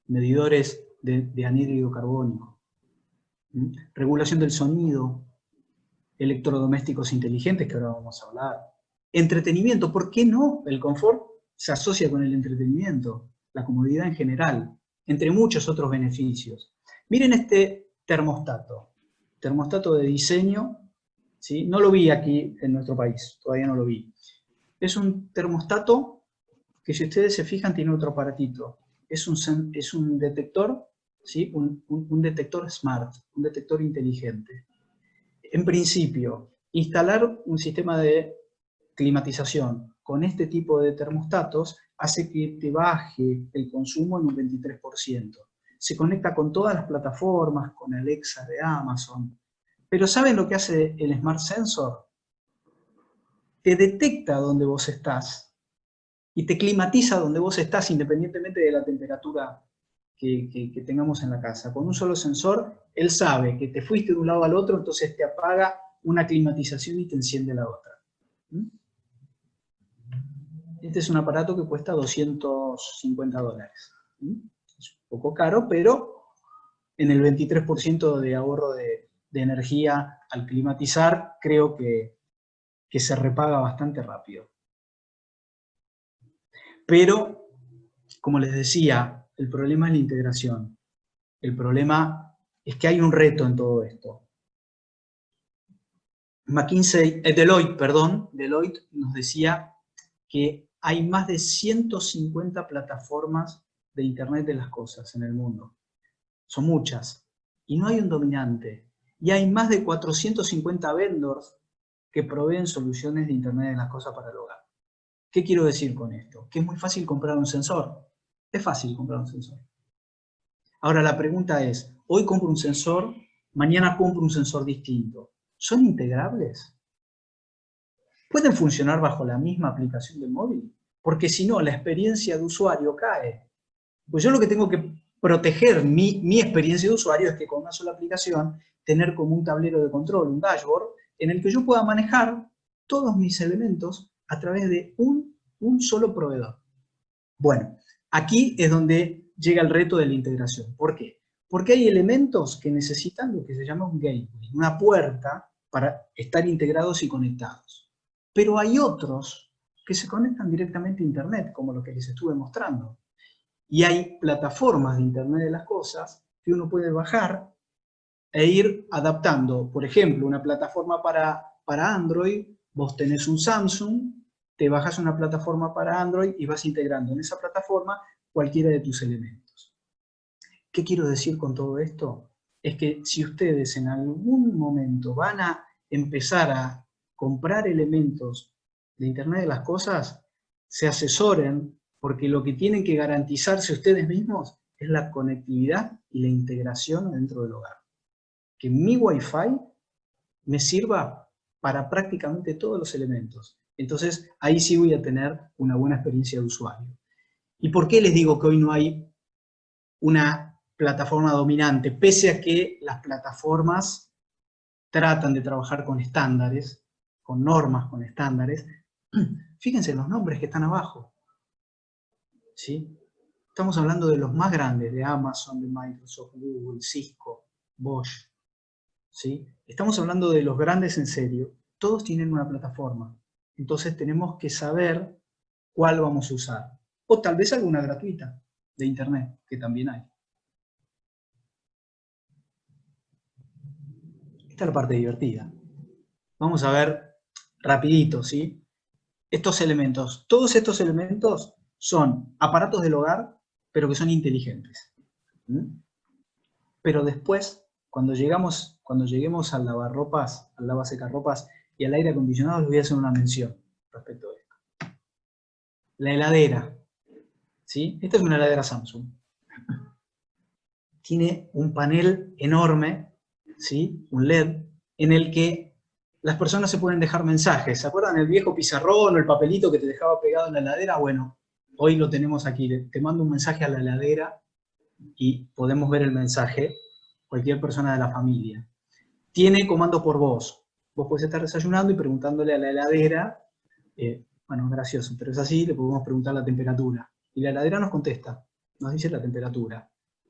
Medidores de anhídrido carbónico. Regulación del sonido. Electrodomésticos inteligentes, que ahora vamos a hablar. Entretenimiento, ¿por qué no? El confort se asocia con el entretenimiento, la comodidad en general, entre muchos otros beneficios. Miren este termostato de diseño, ¿sí? No lo vi aquí en nuestro país, todavía no lo vi. Es un termostato que, si ustedes se fijan, tiene otro aparatito. Es un detector, ¿sí? Un detector smart, un detector inteligente. En principio, instalar un sistema de climatización con este tipo de termostatos hace que te baje el consumo en un 23%. Se conecta con todas las plataformas, con Alexa de Amazon. Pero ¿saben lo que hace el Smart Sensor? Te detecta dónde vos estás y te climatiza donde vos estás, independientemente de la temperatura que tengamos en la casa. Con un solo sensor, él sabe que te fuiste de un lado al otro, entonces te apaga una climatización y te enciende la otra. Este es un aparato que cuesta $250. Es un poco caro, pero en el 23% de ahorro de energía al climatizar, creo que se repaga bastante rápido. Pero, como les decía, el problema es la integración. El problema es que hay un reto en todo esto. Deloitte nos decía que hay más de 150 plataformas de Internet de las cosas en el mundo. Son muchas. Y no hay un dominante. Y hay más de 450 vendors que proveen soluciones de Internet de las cosas para el hogar. ¿Qué quiero decir con esto? Que es muy fácil comprar un sensor. Es fácil comprar un sensor. Ahora la pregunta es, hoy compro un sensor, mañana compro un sensor distinto. ¿Son integrables? ¿Pueden funcionar bajo la misma aplicación del móvil? Porque si no, la experiencia de usuario cae. Pues yo lo que tengo que proteger mi experiencia de usuario es que con una sola aplicación tener como un tablero de control, un dashboard, en el que yo pueda manejar todos mis elementos a través de un solo proveedor. Bueno, aquí es donde llega el reto de la integración. ¿Por qué? Porque hay elementos que necesitan lo que se llama un gateway, una puerta para estar integrados y conectados. Pero hay otros que se conectan directamente a Internet, como lo que les estuve mostrando. Y hay plataformas de Internet de las cosas que uno puede bajar e ir adaptando. Por ejemplo, una plataforma para Android, vos tenés un Samsung, te bajas una plataforma para Android y vas integrando en esa plataforma cualquiera de tus elementos. ¿Qué quiero decir con todo esto? Es que si ustedes en algún momento van a empezar a comprar elementos de Internet de las cosas, se asesoren, porque lo que tienen que garantizarse ustedes mismos es la conectividad y la integración dentro del hogar. Que mi Wi-Fi me sirva para prácticamente todos los elementos. Entonces, ahí sí voy a tener una buena experiencia de usuario. ¿Y por qué les digo que hoy no hay una plataforma dominante? Pese a que las plataformas tratan de trabajar con estándares, con normas, con estándares. Fíjense los nombres que están abajo. ¿Sí? Estamos hablando de los más grandes, de Amazon, de Microsoft, Google, Cisco, Bosch. ¿Sí? Estamos hablando de los grandes en serio. Todos tienen una plataforma. Entonces tenemos que saber cuál vamos a usar. O tal vez alguna gratuita de Internet, que también hay. Esta es la parte divertida. Vamos a ver rapidito, ¿sí? Estos elementos. Todos estos elementos son aparatos del hogar, pero que son inteligentes. Pero después, cuando lleguemos al lavarropas, al lavasecarropas y al aire acondicionado, les voy a hacer una mención respecto a esto. La heladera, ¿sí? Esta es una heladera Samsung. Tiene un panel enorme, ¿sí? Un LED, en el que las personas se pueden dejar mensajes. ¿Se acuerdan el viejo pizarrón o el papelito que te dejaba pegado en la heladera? Bueno, hoy lo tenemos aquí. Te mando un mensaje a la heladera y podemos ver el mensaje, cualquier persona de la familia. Tiene comando por voz. Vos podés estar desayunando y preguntándole a la heladera, bueno, es gracioso, pero es así, le podemos preguntar la temperatura. Y la heladera nos contesta, nos dice la temperatura.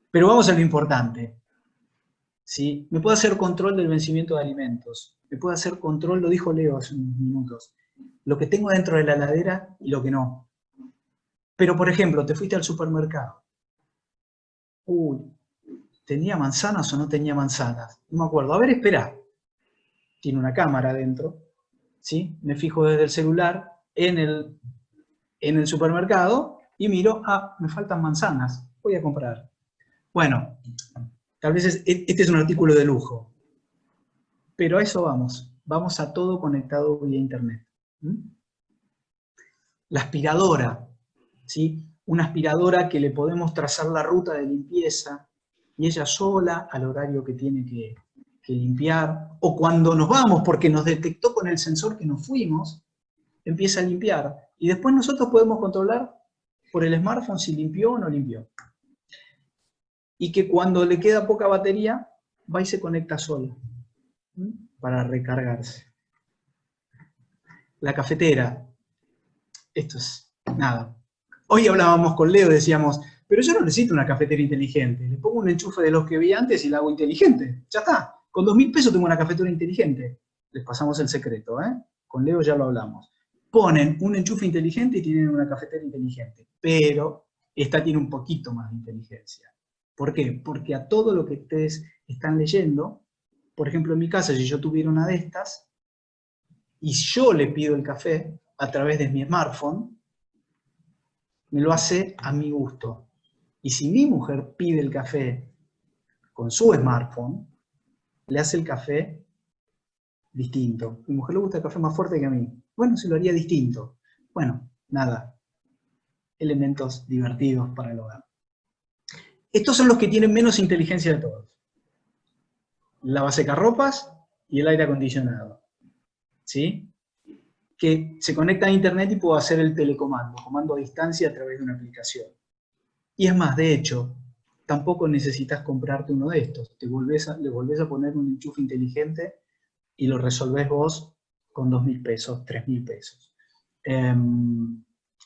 Pero vamos a lo importante. ¿Sí? Me puede hacer control del vencimiento de alimentos. Me puede hacer control, lo dijo Leo hace unos minutos, lo que tengo dentro de la heladera y lo que no. Pero, por ejemplo, te fuiste al supermercado. Uy, ¿tenía manzanas o no tenía manzanas? No me acuerdo. A ver, espera. Tiene una cámara adentro, ¿sí? Me fijo desde el celular en el supermercado y miro, me faltan manzanas, voy a comprar. Bueno, tal vez este es un artículo de lujo, pero a eso vamos a todo conectado vía internet. La aspiradora, ¿sí? Una aspiradora que le podemos trazar la ruta de limpieza y ella sola al horario que tiene que limpiar, o cuando nos vamos porque nos detectó con el sensor que nos fuimos, empieza a limpiar. Y después nosotros podemos controlar por el smartphone si limpió o no limpió. Y que cuando le queda poca batería, va y se conecta solo para recargarse. La cafetera. Esto es nada. Hoy hablábamos con Leo, decíamos, pero yo no necesito una cafetera inteligente. Le pongo un enchufe de los que vi antes y la hago inteligente. Ya está. Con 2.000 pesos tengo una cafetera inteligente. Les pasamos el secreto, ¿eh? Con Leo ya lo hablamos. Ponen un enchufe inteligente y tienen una cafetera inteligente. Pero esta tiene un poquito más de inteligencia. ¿Por qué? Porque a todo lo que ustedes están leyendo, por ejemplo en mi casa, si yo tuviera una de estas, y yo le pido el café a través de mi smartphone, me lo hace a mi gusto. Y si mi mujer pide el café con su smartphone, le hace el café distinto. A mi mujer le gusta el café más fuerte que a mí. Bueno, se lo haría distinto. Bueno, nada. Elementos divertidos para el hogar. Estos son los que tienen menos inteligencia de todos. Lavasecarropas y el aire acondicionado. ¿Sí? Que se conecta a internet y puedo hacer el telecomando, comando a distancia a través de una aplicación. Y es más, de hecho, tampoco necesitas comprarte uno de estos. Le volvés a poner un enchufe inteligente y lo resolvés vos con 2.000 pesos, 3.000 pesos.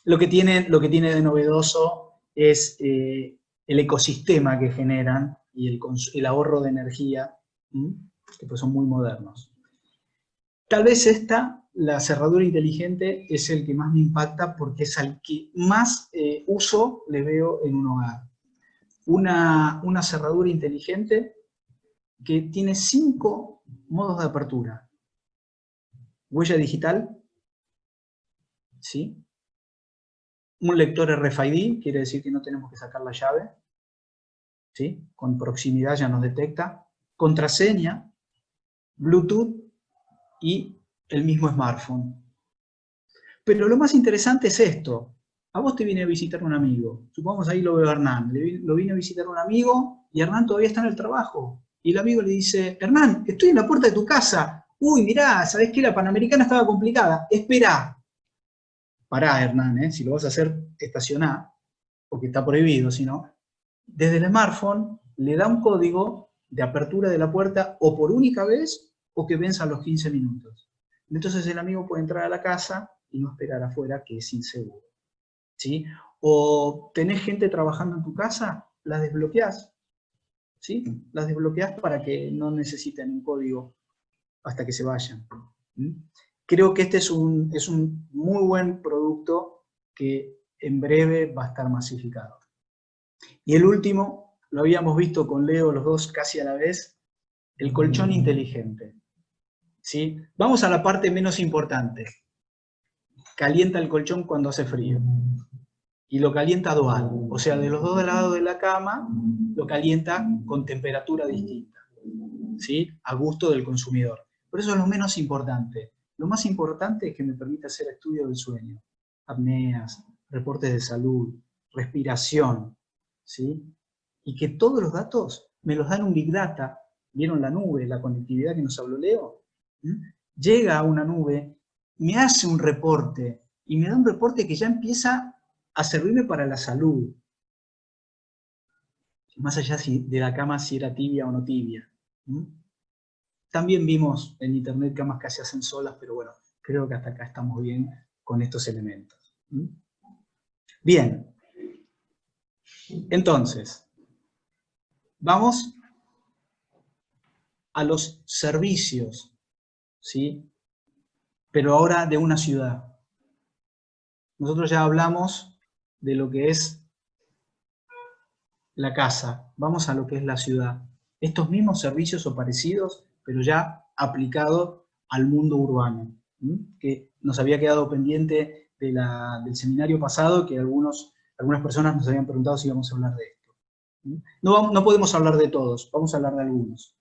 Lo que tiene de novedoso es el ecosistema que generan y el ahorro de energía, que pues son muy modernos. Tal vez la cerradura inteligente, es el que más me impacta porque es al que más uso le veo en un hogar. Una cerradura inteligente que tiene 5 modos de apertura. Huella digital, ¿sí? Un lector RFID, quiere decir que no tenemos que sacar la llave, ¿sí? Con proximidad ya nos detecta. Contraseña, Bluetooth y el mismo smartphone. Pero lo más interesante es esto. A vos te viene a visitar un amigo. Supongamos ahí lo veo a Hernán. Lo viene a visitar un amigo y Hernán todavía está en el trabajo. Y el amigo le dice, Hernán, estoy en la puerta de tu casa. Uy, mirá, ¿sabés qué? La Panamericana estaba complicada. Esperá. Pará, Hernán, si lo vas a hacer, estacioná, porque está prohibido, si no. Desde el smartphone le da un código de apertura de la puerta o por única vez o que venza a los 15 minutos. Entonces el amigo puede entrar a la casa y no esperar afuera, que es inseguro. ¿Sí? O tenés gente trabajando en tu casa, las desbloqueás. ¿Sí? Las desbloqueás para que no necesiten un código hasta que se vayan. Creo que este es un muy buen producto que en breve va a estar masificado. Y el último, lo habíamos visto con Leo los dos casi a la vez, el colchón inteligente. ¿Sí? Vamos a la parte menos importante. Calienta el colchón cuando hace frío. Y lo calienta dual, o sea, de los dos lados de la cama, lo calienta con temperatura distinta, ¿sí? A gusto del consumidor. Pero eso es lo menos importante. Lo más importante es que me permite hacer estudio del sueño, apneas, reportes de salud, respiración, ¿sí? Y que todos los datos me los dan un Big Data. ¿Vieron la nube, la conectividad que nos habló Leo? Llega a una nube, me hace un reporte, y me da un reporte que ya empieza a servirme para la salud. Más allá de la cama si era tibia o no tibia. También vimos en internet camas que se hacen solas, pero bueno, creo que hasta acá estamos bien con estos elementos. Bien. Entonces, vamos a los servicios, ¿sí? pero ahora de una ciudad. Nosotros ya hablamos de lo que es la casa, vamos a lo que es la ciudad. Estos mismos servicios o parecidos, pero ya aplicados al mundo urbano, que nos había quedado pendiente del seminario pasado, que algunas personas nos habían preguntado si íbamos a hablar de esto. No podemos hablar de todos, vamos a hablar de algunos.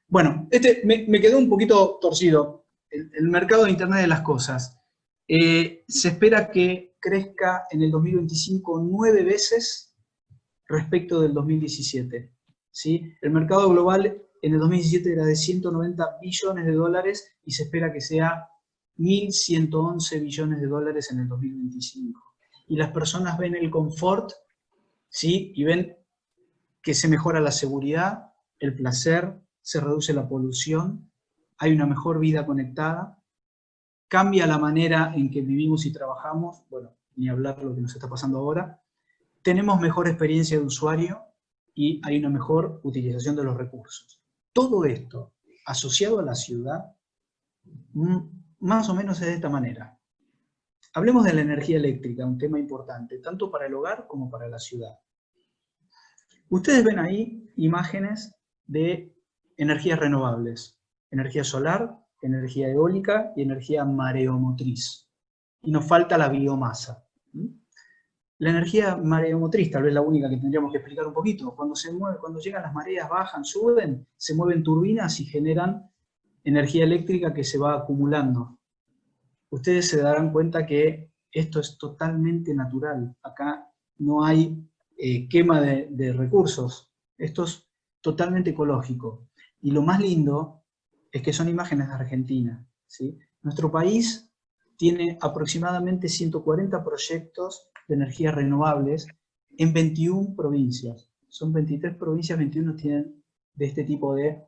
Bueno, me quedó un poquito torcido. El mercado de Internet de las cosas. Se espera que crezca en el 2025 9 veces respecto del 2017. ¿Sí? El mercado global en el 2017 era de 190 billones de dólares y se espera que sea 1.111 billones de dólares en el 2025. Y las personas ven el confort, ¿sí? Y ven que se mejora la seguridad, el placer, se reduce la polución, hay una mejor vida conectada, cambia la manera en que vivimos y trabajamos, bueno, ni hablar de lo que nos está pasando ahora, tenemos mejor experiencia de usuario y hay una mejor utilización de los recursos. Todo esto, asociado a la ciudad, más o menos es de esta manera. Hablemos de la energía eléctrica, un tema importante, tanto para el hogar como para la ciudad. Ustedes ven ahí imágenes de energías renovables, energía solar, energía eólica y energía mareomotriz. Y nos falta la biomasa. La energía mareomotriz, tal vez la única que tendríamos que explicar un poquito. Cuando llegan las mareas, bajan, suben, se mueven turbinas y generan energía eléctrica que se va acumulando. Ustedes se darán cuenta que esto es totalmente natural. Acá no hay quema de recursos. Esto es totalmente ecológico. Y lo más lindo es que son imágenes de Argentina, ¿sí? Nuestro país tiene aproximadamente 140 proyectos de energías renovables en 21 provincias. Son 23 provincias, 21 tienen de este tipo de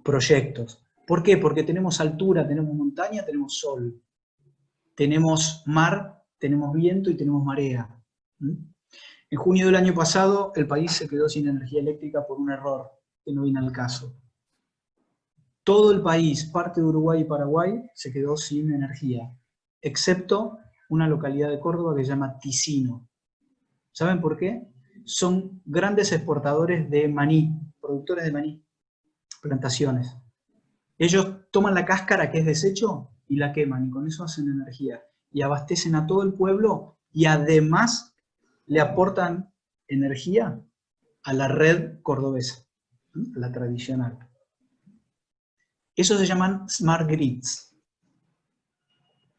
proyectos. ¿Por qué? Porque tenemos altura, tenemos montaña, tenemos sol, tenemos mar, tenemos viento y tenemos marea. En junio del año pasado el país se quedó sin energía eléctrica por un error que no viene al caso. Todo el país, parte de Uruguay y Paraguay, se quedó sin energía, excepto una localidad de Córdoba que se llama Ticino. ¿Saben por qué? Son grandes exportadores de maní, productores de maní, plantaciones. Ellos toman la cáscara que es desecho y la queman, y con eso hacen energía. Y abastecen a todo el pueblo, y además le aportan energía a la red cordobesa, la tradicional. Eso se llaman Smart Grids.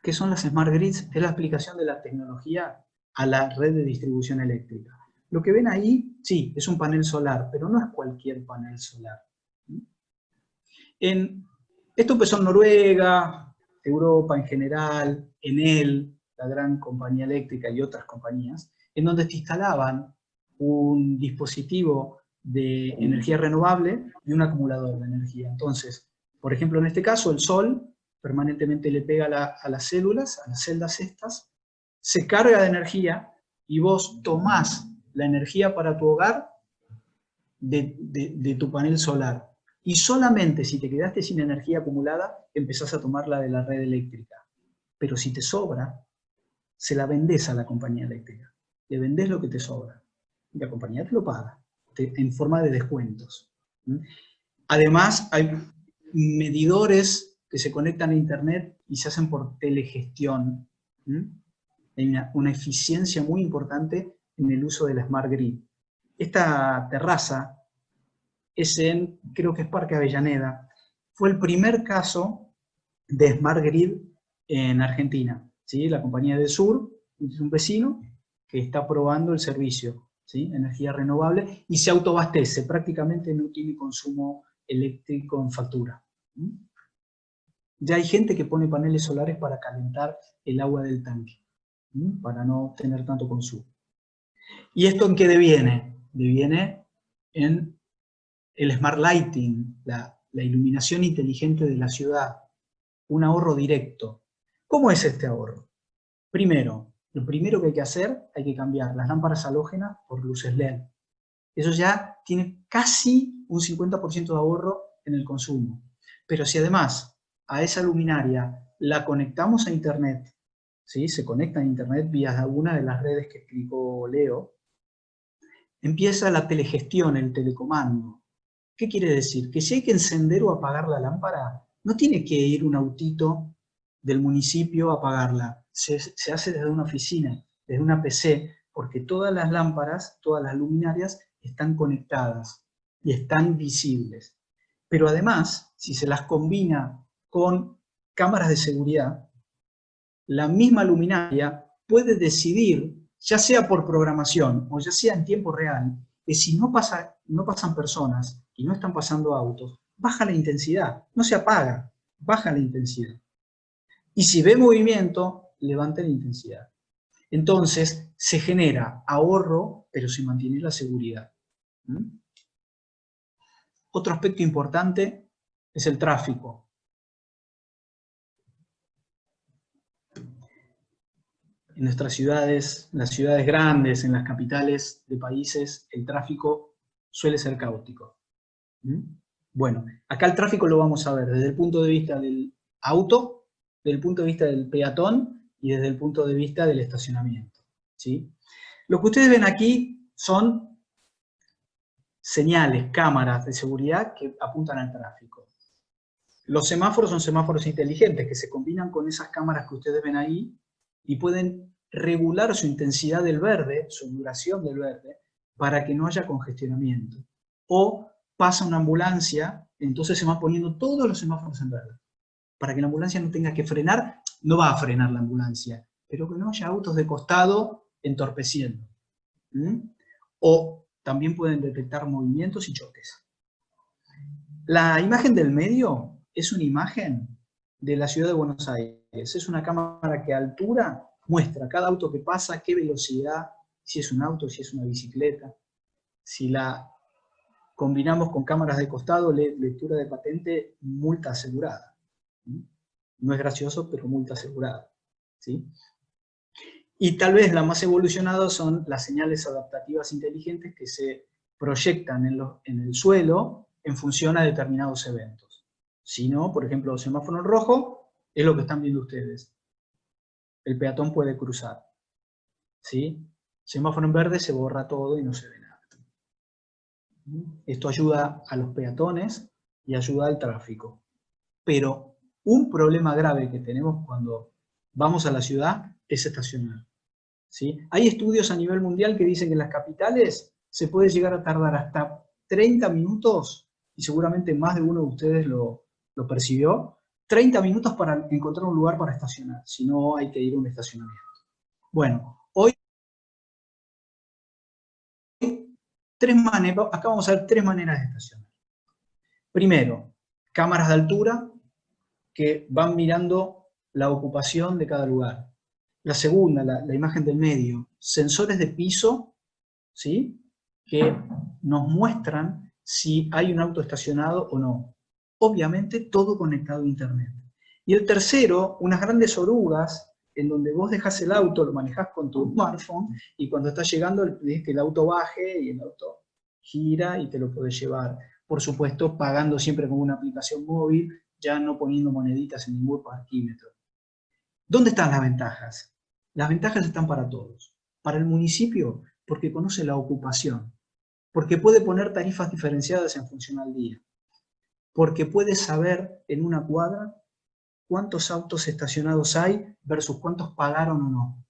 ¿Qué son las Smart Grids? Es la aplicación de la tecnología a la red de distribución eléctrica. Lo que ven ahí, sí, es un panel solar, pero no es cualquier panel solar. Esto empezó en Noruega, Europa en general, Enel, la gran compañía eléctrica y otras compañías, en donde te instalaban un dispositivo de energía renovable y un acumulador de energía. Entonces, por ejemplo, en este caso, el sol permanentemente le pega a las células, a las celdas estas, se carga de energía y vos tomás la energía para tu hogar de tu panel solar. Y solamente si te quedaste sin energía acumulada, empezás a tomarla de la red eléctrica. Pero si te sobra, se la vendés a la compañía eléctrica. Le vendés lo que te sobra. Y la compañía te lo paga, en forma de descuentos. Además, hay medidores que se conectan a Internet y se hacen por telegestión. Hay una eficiencia muy importante en el uso de la Smart Grid. Esta terraza es creo que es Parque Avellaneda, fue el primer caso de Smart Grid en Argentina. ¿Sí? La compañía del sur es un vecino que está probando el servicio, ¿sí? Energía renovable, y se autoabastece, prácticamente no tiene consumo eléctrico en factura. Ya hay gente que pone paneles solares para calentar el agua del tanque, para no tener tanto consumo. ¿Y esto en qué deviene? Deviene en el Smart Lighting, la iluminación inteligente de la ciudad, un ahorro directo. ¿Cómo es este ahorro? Primero, lo primero que hay que hacer, hay que cambiar las lámparas halógenas por luces LED. Eso ya tiene casi un 50% de ahorro en el consumo. Pero si además a esa luminaria la conectamos a Internet, ¿sí? Se conecta a Internet vía alguna de las redes que explicó Leo, empieza la telegestión, el telecomando. ¿Qué quiere decir? Que si hay que encender o apagar la lámpara, no tiene que ir un autito del municipio a apagarla. Se hace desde una oficina, desde una PC, porque todas las lámparas, todas las luminarias están conectadas y están visibles. Pero además, si se las combina con cámaras de seguridad, la misma luminaria puede decidir, ya sea por programación o ya sea en tiempo real, que si no pasan personas y no están pasando autos, baja la intensidad, no se apaga, baja la intensidad. Y si ve movimiento, levanta la intensidad. Entonces, se genera ahorro, pero se mantiene la seguridad. Otro aspecto importante es el tráfico. En nuestras ciudades, en las ciudades grandes, en las capitales de países, el tráfico suele ser caótico. Bueno, acá el tráfico lo vamos a ver desde el punto de vista del auto, desde el punto de vista del peatón y desde el punto de vista del estacionamiento, ¿sí? Lo que ustedes ven aquí son señales, cámaras de seguridad que apuntan al tráfico. Los semáforos son semáforos inteligentes que se combinan con esas cámaras que ustedes ven ahí y pueden regular su intensidad del verde, su duración del verde, para que no haya congestionamiento. O pasa una ambulancia, entonces se van poniendo todos los semáforos en verde, para que la ambulancia no tenga que frenar. No va a frenar la ambulancia, pero que no haya autos de costado entorpeciendo. O también pueden detectar movimientos y choques. La imagen del medio es una imagen de la ciudad de Buenos Aires. Es una cámara que a altura muestra cada auto que pasa, qué velocidad, si es un auto, si es una bicicleta. Si la combinamos con cámaras de costado, lectura de patente, multa asegurada. No es gracioso, pero multa asegurada, ¿sí? Y tal vez la más evolucionada son las señales adaptativas inteligentes que se proyectan en el suelo en función a determinados eventos. Si no, por ejemplo, semáforo en rojo es lo que están viendo ustedes. El peatón puede cruzar, ¿sí? Semáforo en verde se borra todo y no se ve nada. Esto ayuda a los peatones y ayuda al tráfico. Pero un problema grave que tenemos cuando vamos a la ciudad es estacionar, ¿sí? Hay estudios a nivel mundial que dicen que en las capitales se puede llegar a tardar hasta 30 minutos, y seguramente más de uno de ustedes lo percibió, 30 minutos para encontrar un lugar para estacionar, si no hay que ir a un estacionamiento. Bueno, hoy acá vamos a ver 3 maneras de estacionar. Primero, cámaras de altura que van mirando la ocupación de cada lugar. La segunda, la imagen del medio, sensores de piso, ¿sí?, que nos muestran si hay un auto estacionado o no. Obviamente todo conectado a Internet. Y el tercero, unas grandes orugas en donde vos dejás el auto, lo manejás con tu smartphone, y cuando estás llegando le pedís que el auto baje y el auto gira y te lo podés llevar. Por supuesto, pagando siempre con una aplicación móvil, ya no poniendo moneditas en ningún parquímetro. ¿Dónde están las ventajas? Las ventajas están para todos. Para el municipio, porque conoce la ocupación, porque puede poner tarifas diferenciadas en función al día, porque puede saber en una cuadra cuántos autos estacionados hay versus cuántos pagaron o no.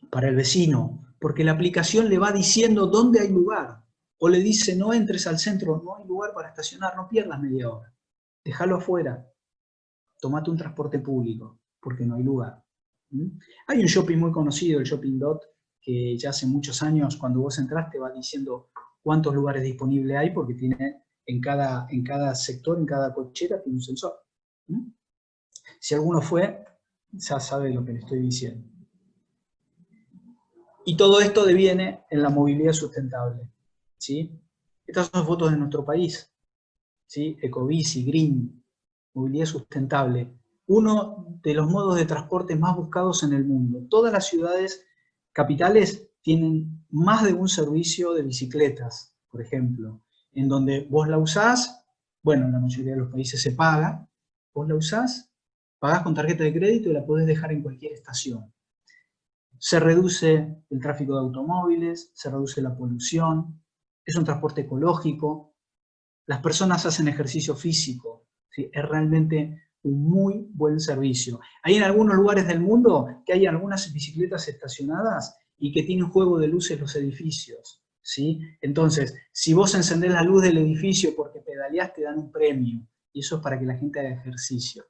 Para el vecino, porque la aplicación le va diciendo dónde hay lugar, o le dice no entres al centro, no hay lugar para estacionar, no pierdas media hora, déjalo afuera, tomate un transporte público, porque no hay lugar. Hay un shopping muy conocido, el Shopping Dot, que ya hace muchos años, cuando vos entras, te va diciendo cuántos lugares disponibles hay, porque tiene en cada sector, en cada cochera, tiene un sensor. Si alguno fue, ya sabe lo que le estoy diciendo. Y todo esto deviene en la movilidad sustentable, ¿sí? Estas son fotos de nuestro país, ¿sí? Ecobici, Green, movilidad sustentable. Uno de los modos de transporte más buscados en el mundo. Todas las ciudades capitales tienen más de un servicio de bicicletas, por ejemplo, en donde vos la usás Bueno, en la mayoría de los países se paga, vos la usás, pagás con tarjeta de crédito y la podés dejar en cualquier estación. Se reduce el tráfico de automóviles, se reduce la polución, es un transporte ecológico, las personas hacen ejercicio físico, ¿sí? Es realmente un muy buen servicio. Hay en algunos lugares del mundo que hay algunas bicicletas estacionadas y que tienen juego de luces los edificios, ¿sí? Entonces, si vos encendés la luz del edificio porque pedaleás, te dan un premio, y eso es para que la gente haga ejercicio.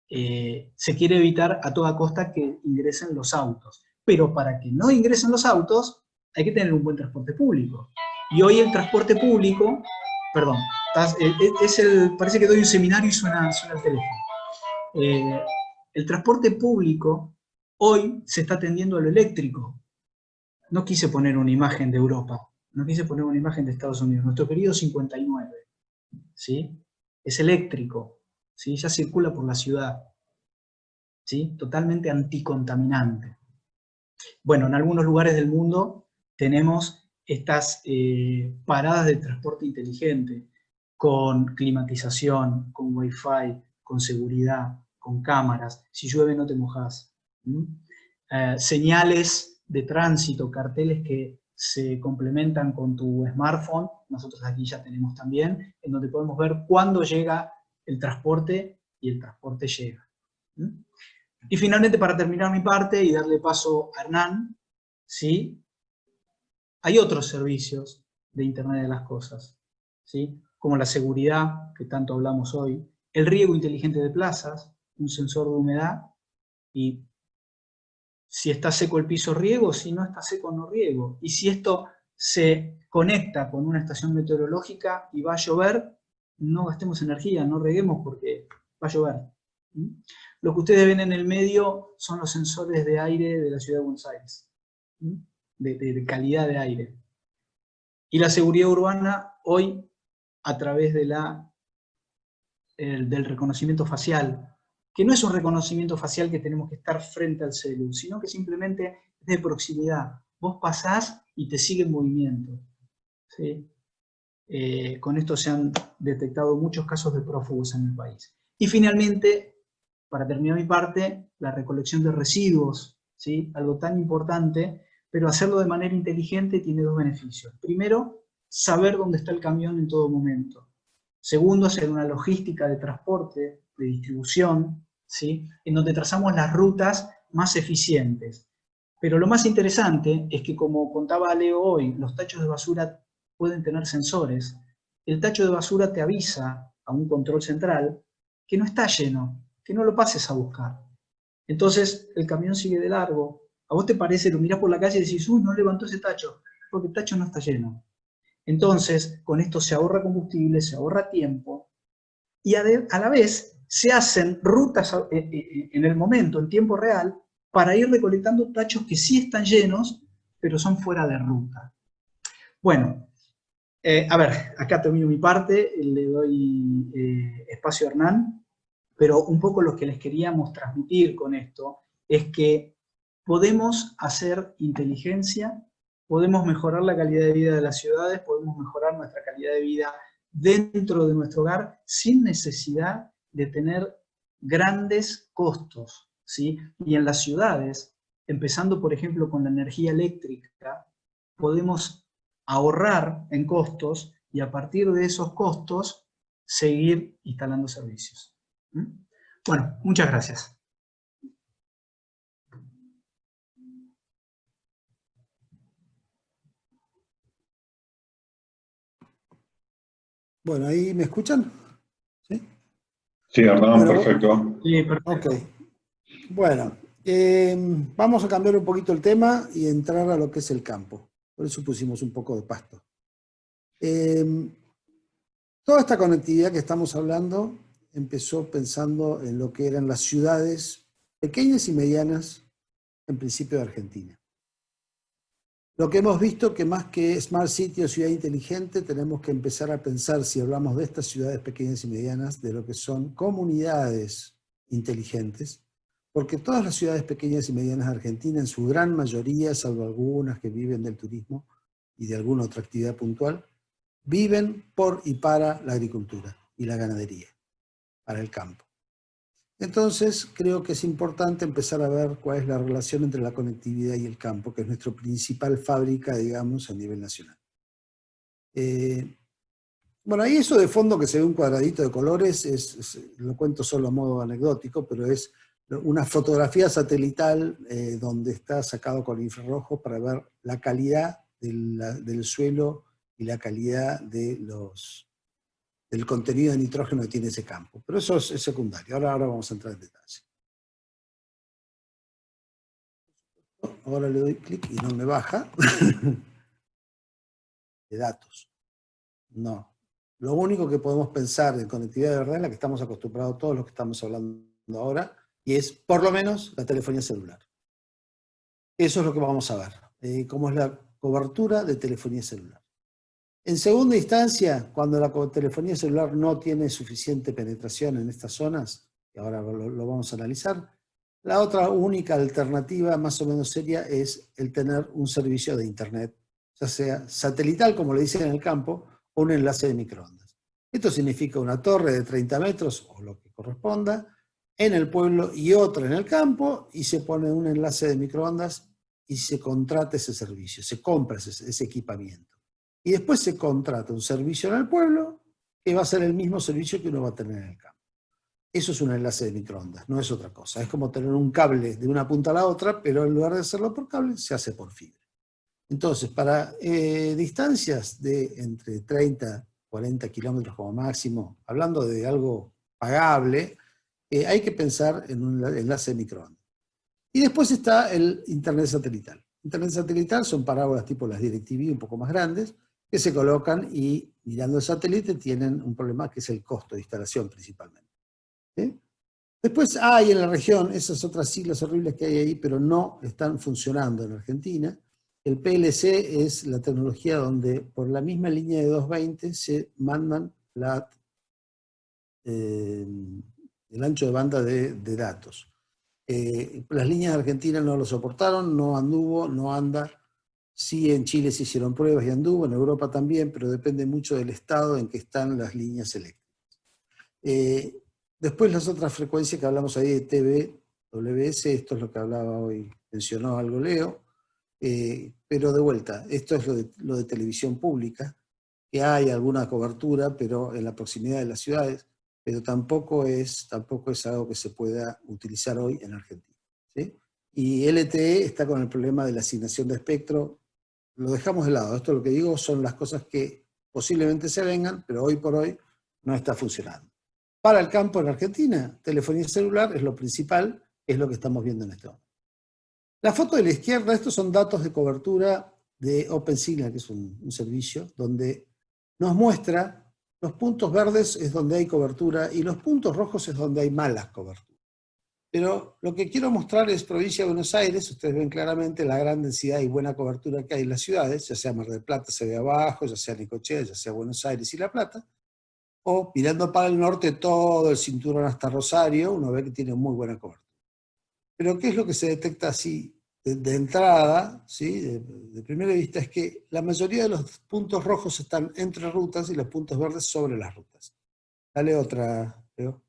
Se quiere evitar a toda costa que ingresen los autos, pero para que no ingresen los autos hay que tener un buen transporte público. Y hoy el transporte público, perdón, parece que doy un seminario y suena el teléfono. El transporte público hoy se está tendiendo a lo eléctrico. No quise poner una imagen de Europa, no quise poner una imagen de Estados Unidos. Nuestro querido 59, ¿sí? Es eléctrico, ¿sí? Ya circula por la ciudad, ¿sí? Totalmente anticontaminante. Bueno, en algunos lugares del mundo tenemos estas paradas de transporte inteligente, con climatización, con wifi, con seguridad, con cámaras. Si llueve no te mojás. Señales de tránsito, carteles que se complementan con tu smartphone, nosotros aquí ya tenemos también, en donde podemos ver cuándo llega el transporte y el transporte llega. Y finalmente, para terminar mi parte y darle paso a Hernán, ¿sí? Hay otros servicios de Internet de las Cosas, ¿sí? Como la seguridad, que tanto hablamos hoy, el riego inteligente de plazas, un sensor de humedad, y si está seco el piso riego, si no está seco no riego. Y si esto se conecta con una estación meteorológica y va a llover, no gastemos energía, no reguemos porque va a llover. Lo que ustedes ven en el medio son los sensores de aire de la ciudad de Buenos Aires, de calidad de aire. Y la seguridad urbana hoy, a través de del reconocimiento facial, que no es un reconocimiento facial que tenemos que estar frente al celular, sino que simplemente es de proximidad. Vos pasás y te sigue el movimiento, ¿sí? Con esto se han detectado muchos casos de prófugos en el país. Y finalmente, para terminar mi parte, la recolección de residuos, ¿sí? Algo tan importante, pero hacerlo de manera inteligente tiene dos beneficios. Primero, saber dónde está el camión en todo momento. Segundo, hacer una logística de transporte, de distribución, ¿sí? En donde trazamos las rutas más eficientes. Pero lo más interesante es que, como contaba Leo hoy, los tachos de basura pueden tener sensores. El tacho de basura te avisa a un control central que no está lleno, que no lo pases a buscar. Entonces el camión sigue de largo. A vos te parece, lo mirás por la calle y decís, uy, no levantó ese tacho, porque el tacho no está lleno. Entonces, con esto se ahorra combustible, se ahorra tiempo, y a la vez se hacen rutas en el momento, en tiempo real, para ir recolectando tachos que sí están llenos, pero son fuera de ruta. Bueno, a ver, acá termino mi parte, le doy espacio a Hernán, pero un poco lo que les queríamos transmitir con esto es que podemos hacer inteligencia, podemos mejorar la calidad de vida de las ciudades, podemos mejorar nuestra calidad de vida dentro de nuestro hogar sin necesidad de tener grandes costos, ¿sí? Y en las ciudades, empezando por ejemplo con la energía eléctrica, podemos ahorrar en costos y a partir de esos costos seguir instalando servicios. Bueno, muchas gracias. Bueno, ¿ahí me escuchan? Sí, Sí, Hernán, bueno, perfecto. Sí, perfecto. Ok. Bueno, vamos a cambiar un poquito el tema y entrar a lo que es el campo. Por eso pusimos un poco de pasto. Toda esta conectividad que estamos hablando empezó pensando en lo que eran las ciudades pequeñas y medianas, en principio de Argentina. Lo que hemos visto que más que Smart City o ciudad inteligente, tenemos que empezar a pensar, si hablamos de estas ciudades pequeñas y medianas, de lo que son comunidades inteligentes, porque todas las ciudades pequeñas y medianas de Argentina, en su gran mayoría, salvo algunas que viven del turismo y de alguna otra actividad puntual, viven por y para la agricultura. y la ganadería, para el campo. Entonces, creo que es importante empezar a ver cuál es la relación entre la conectividad y el campo, que es nuestra principal fábrica, digamos, a nivel nacional. Bueno, ahí eso de fondo que se ve un cuadradito de colores, lo cuento solo a modo anecdótico, pero es una fotografía satelital donde está sacado con infrarrojo para ver la calidad del suelo y la calidad del contenido de nitrógeno que tiene ese campo. Pero eso es secundario. Ahora vamos a entrar en detalle. Ahora le doy clic y no me baja. De datos. No. Lo único que podemos pensar de conectividad de verdad es la que estamos acostumbrados todos los que estamos hablando ahora, y es por lo menos la telefonía celular. Eso es lo que vamos a ver, cómo es la cobertura de telefonía celular. En segunda instancia, cuando la telefonía celular no tiene suficiente penetración en estas zonas, y ahora lo vamos a analizar, la otra única alternativa más o menos seria es el tener un servicio de internet, ya sea satelital, como le dicen en el campo, o un enlace de microondas. Esto significa una torre de 30 metros, o lo que corresponda, en el pueblo y otra en el campo, y se pone un enlace de microondas y se contrata ese servicio, se compra ese equipamiento. Y después se contrata un servicio en el pueblo que va a ser el mismo servicio que uno va a tener en el campo. Eso es un enlace de microondas, no es otra cosa. Es como tener un cable de una punta a la otra, pero en lugar de hacerlo por cable, se hace por fibra. Entonces, para distancias de entre 30 y 40 kilómetros como máximo, hablando de algo pagable, hay que pensar en un enlace de microondas. Y después está el Internet satelital. Internet satelital son parábolas tipo las DirecTV un poco más grandes, que se colocan y mirando el satélite tienen un problema que es el costo de instalación principalmente. ¿Sí? Después hay en la región esas otras siglas horribles que hay ahí, pero no están funcionando en Argentina. El PLC es la tecnología donde por la misma línea de 220 se mandan el ancho de banda de datos. Las líneas de Argentina no lo soportaron, no anduvo, no anda. Sí, en Chile se hicieron pruebas y anduvo, en Europa también, pero depende mucho del estado en que están las líneas eléctricas. Después las otras frecuencias que hablamos ahí de TV, WS, esto es lo que hablaba hoy, mencionó algo Leo, pero de vuelta, esto es lo de televisión pública, que hay alguna cobertura, pero en la proximidad de las ciudades, pero tampoco es algo que se pueda utilizar hoy en Argentina. ¿Sí? Y LTE está con el problema de la asignación de espectro, lo dejamos de lado. Esto lo que digo son las cosas que posiblemente se vengan, pero hoy por hoy no está funcionando. Para el campo en Argentina, telefonía celular es lo principal, es lo que estamos viendo en este momento. La foto de la izquierda, estos son datos de cobertura de OpenSignal, que es un servicio, donde nos muestra los puntos verdes es donde hay cobertura y los puntos rojos es donde hay malas coberturas. Pero lo que quiero mostrar es provincia de Buenos Aires, ustedes ven claramente la gran densidad y buena cobertura que hay en las ciudades, ya sea Mar del Plata se ve abajo, ya sea Necochea, ya sea Buenos Aires y La Plata, o mirando para el norte todo el cinturón hasta Rosario, uno ve que tiene muy buena cobertura. Pero ¿qué es lo que se detecta así de entrada, ¿sí? de primera vista? Es que la mayoría de los puntos rojos están entre rutas y los puntos verdes sobre las rutas. Dale otra, Leo.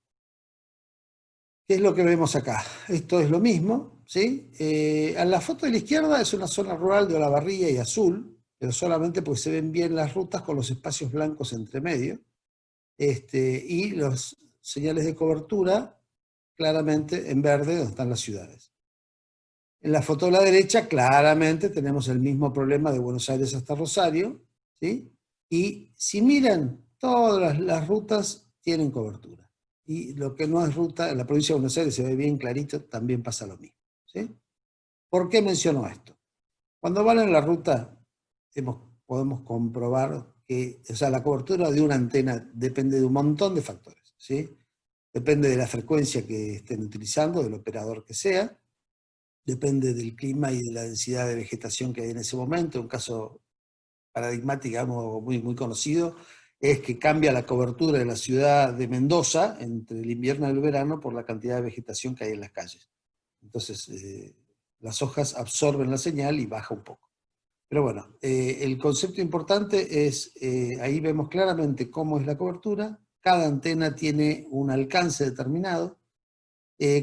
¿Qué es lo que vemos acá? Esto es lo mismo, ¿sí? A la foto de la izquierda es una zona rural de Olavarría y Azul, pero solamente porque se ven bien las rutas con los espacios blancos entre medio, y los señales de cobertura claramente en verde donde están las ciudades. En la foto de la derecha claramente tenemos el mismo problema de Buenos Aires hasta Rosario, ¿sí? Y si miran, todas las rutas tienen cobertura. Y lo que no es ruta, en la provincia de Buenos Aires se ve bien clarito, también pasa lo mismo. ¿Sí? ¿Por qué menciono esto? Cuando van en la ruta, podemos comprobar que la cobertura de una antena depende de un montón de factores. ¿Sí? Depende de la frecuencia que estén utilizando, del operador que sea, depende del clima y de la densidad de vegetación que hay en ese momento. Un caso paradigmático, digamos, muy, muy conocido, es que cambia la cobertura de la ciudad de Mendoza entre el invierno y el verano por la cantidad de vegetación que hay en las calles. Entonces, las hojas absorben la señal y baja un poco. Pero bueno, el concepto importante es, ahí vemos claramente cómo es la cobertura, cada antena tiene un alcance determinado.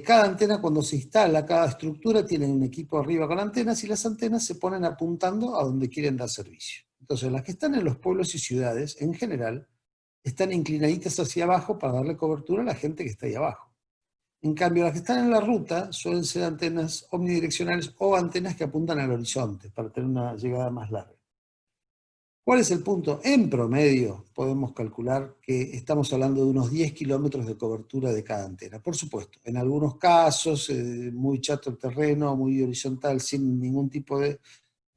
Cada antena, cuando se instala, cada estructura tiene un equipo arriba con antenas, y las antenas se ponen apuntando a donde quieren dar servicio. Entonces, las que están en los pueblos y ciudades, en general, están inclinaditas hacia abajo para darle cobertura a la gente que está ahí abajo. En cambio, las que están en la ruta suelen ser antenas omnidireccionales o antenas que apuntan al horizonte para tener una llegada más larga. ¿Cuál es el punto? En promedio podemos calcular que estamos hablando de unos 10 kilómetros de cobertura de cada antena. Por supuesto, en algunos casos, muy chato el terreno, muy horizontal, sin ningún tipo de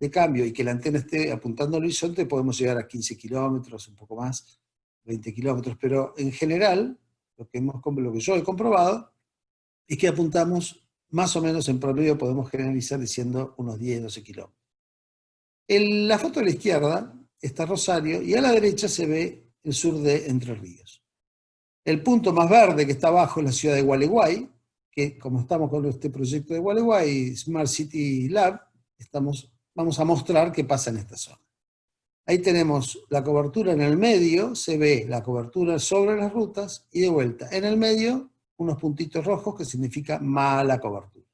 cambio, y que la antena esté apuntando al horizonte, podemos llegar a 15 kilómetros, un poco más, 20 kilómetros, pero en general, lo que yo he comprobado, es que apuntamos más o menos en promedio, podemos generalizar diciendo unos 10, 12 kilómetros. En la foto de la izquierda está Rosario, y a la derecha se ve el sur de Entre Ríos. El punto más verde que está abajo es la ciudad de Gualeguay, que como estamos con este proyecto de Gualeguay, Smart City Lab, vamos a mostrar qué pasa en esta zona. Ahí tenemos la cobertura en el medio, se ve la cobertura sobre las rutas, y de vuelta, en el medio, unos puntitos rojos que significa mala cobertura.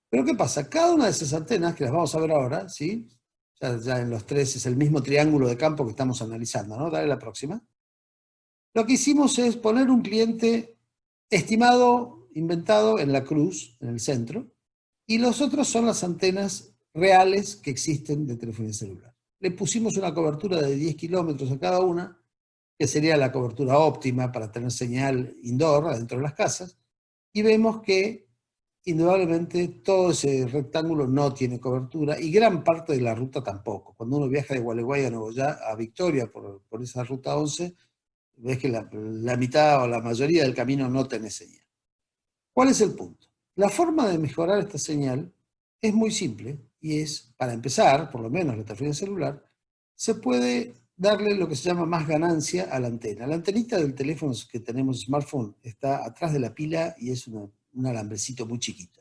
Pero ¿qué pasa? Cada una de esas antenas, que las vamos a ver ahora, ¿sí? Ya en los tres es el mismo triángulo de campo que estamos analizando, ¿no? Dale la próxima. Lo que hicimos es poner un cliente estimado, inventado en la cruz, en el centro, y los otros son las antenas reales que existen de telefonía celular. Le pusimos una cobertura de 10 kilómetros a cada una, que sería la cobertura óptima para tener señal indoor adentro de las casas, y vemos que indudablemente todo ese rectángulo no tiene cobertura, y gran parte de la ruta tampoco. Cuando uno viaja de Gualeguay a Nogoyá, a Victoria, por esa ruta 11, ves que la mitad o la mayoría del camino no tiene señal. ¿Cuál es el punto? La forma de mejorar esta señal es muy simple, y es, para empezar, por lo menos la telefonía celular, se puede darle lo que se llama más ganancia a la antena. La antenita del teléfono que tenemos smartphone está atrás de la pila y es un alambrecito muy chiquito.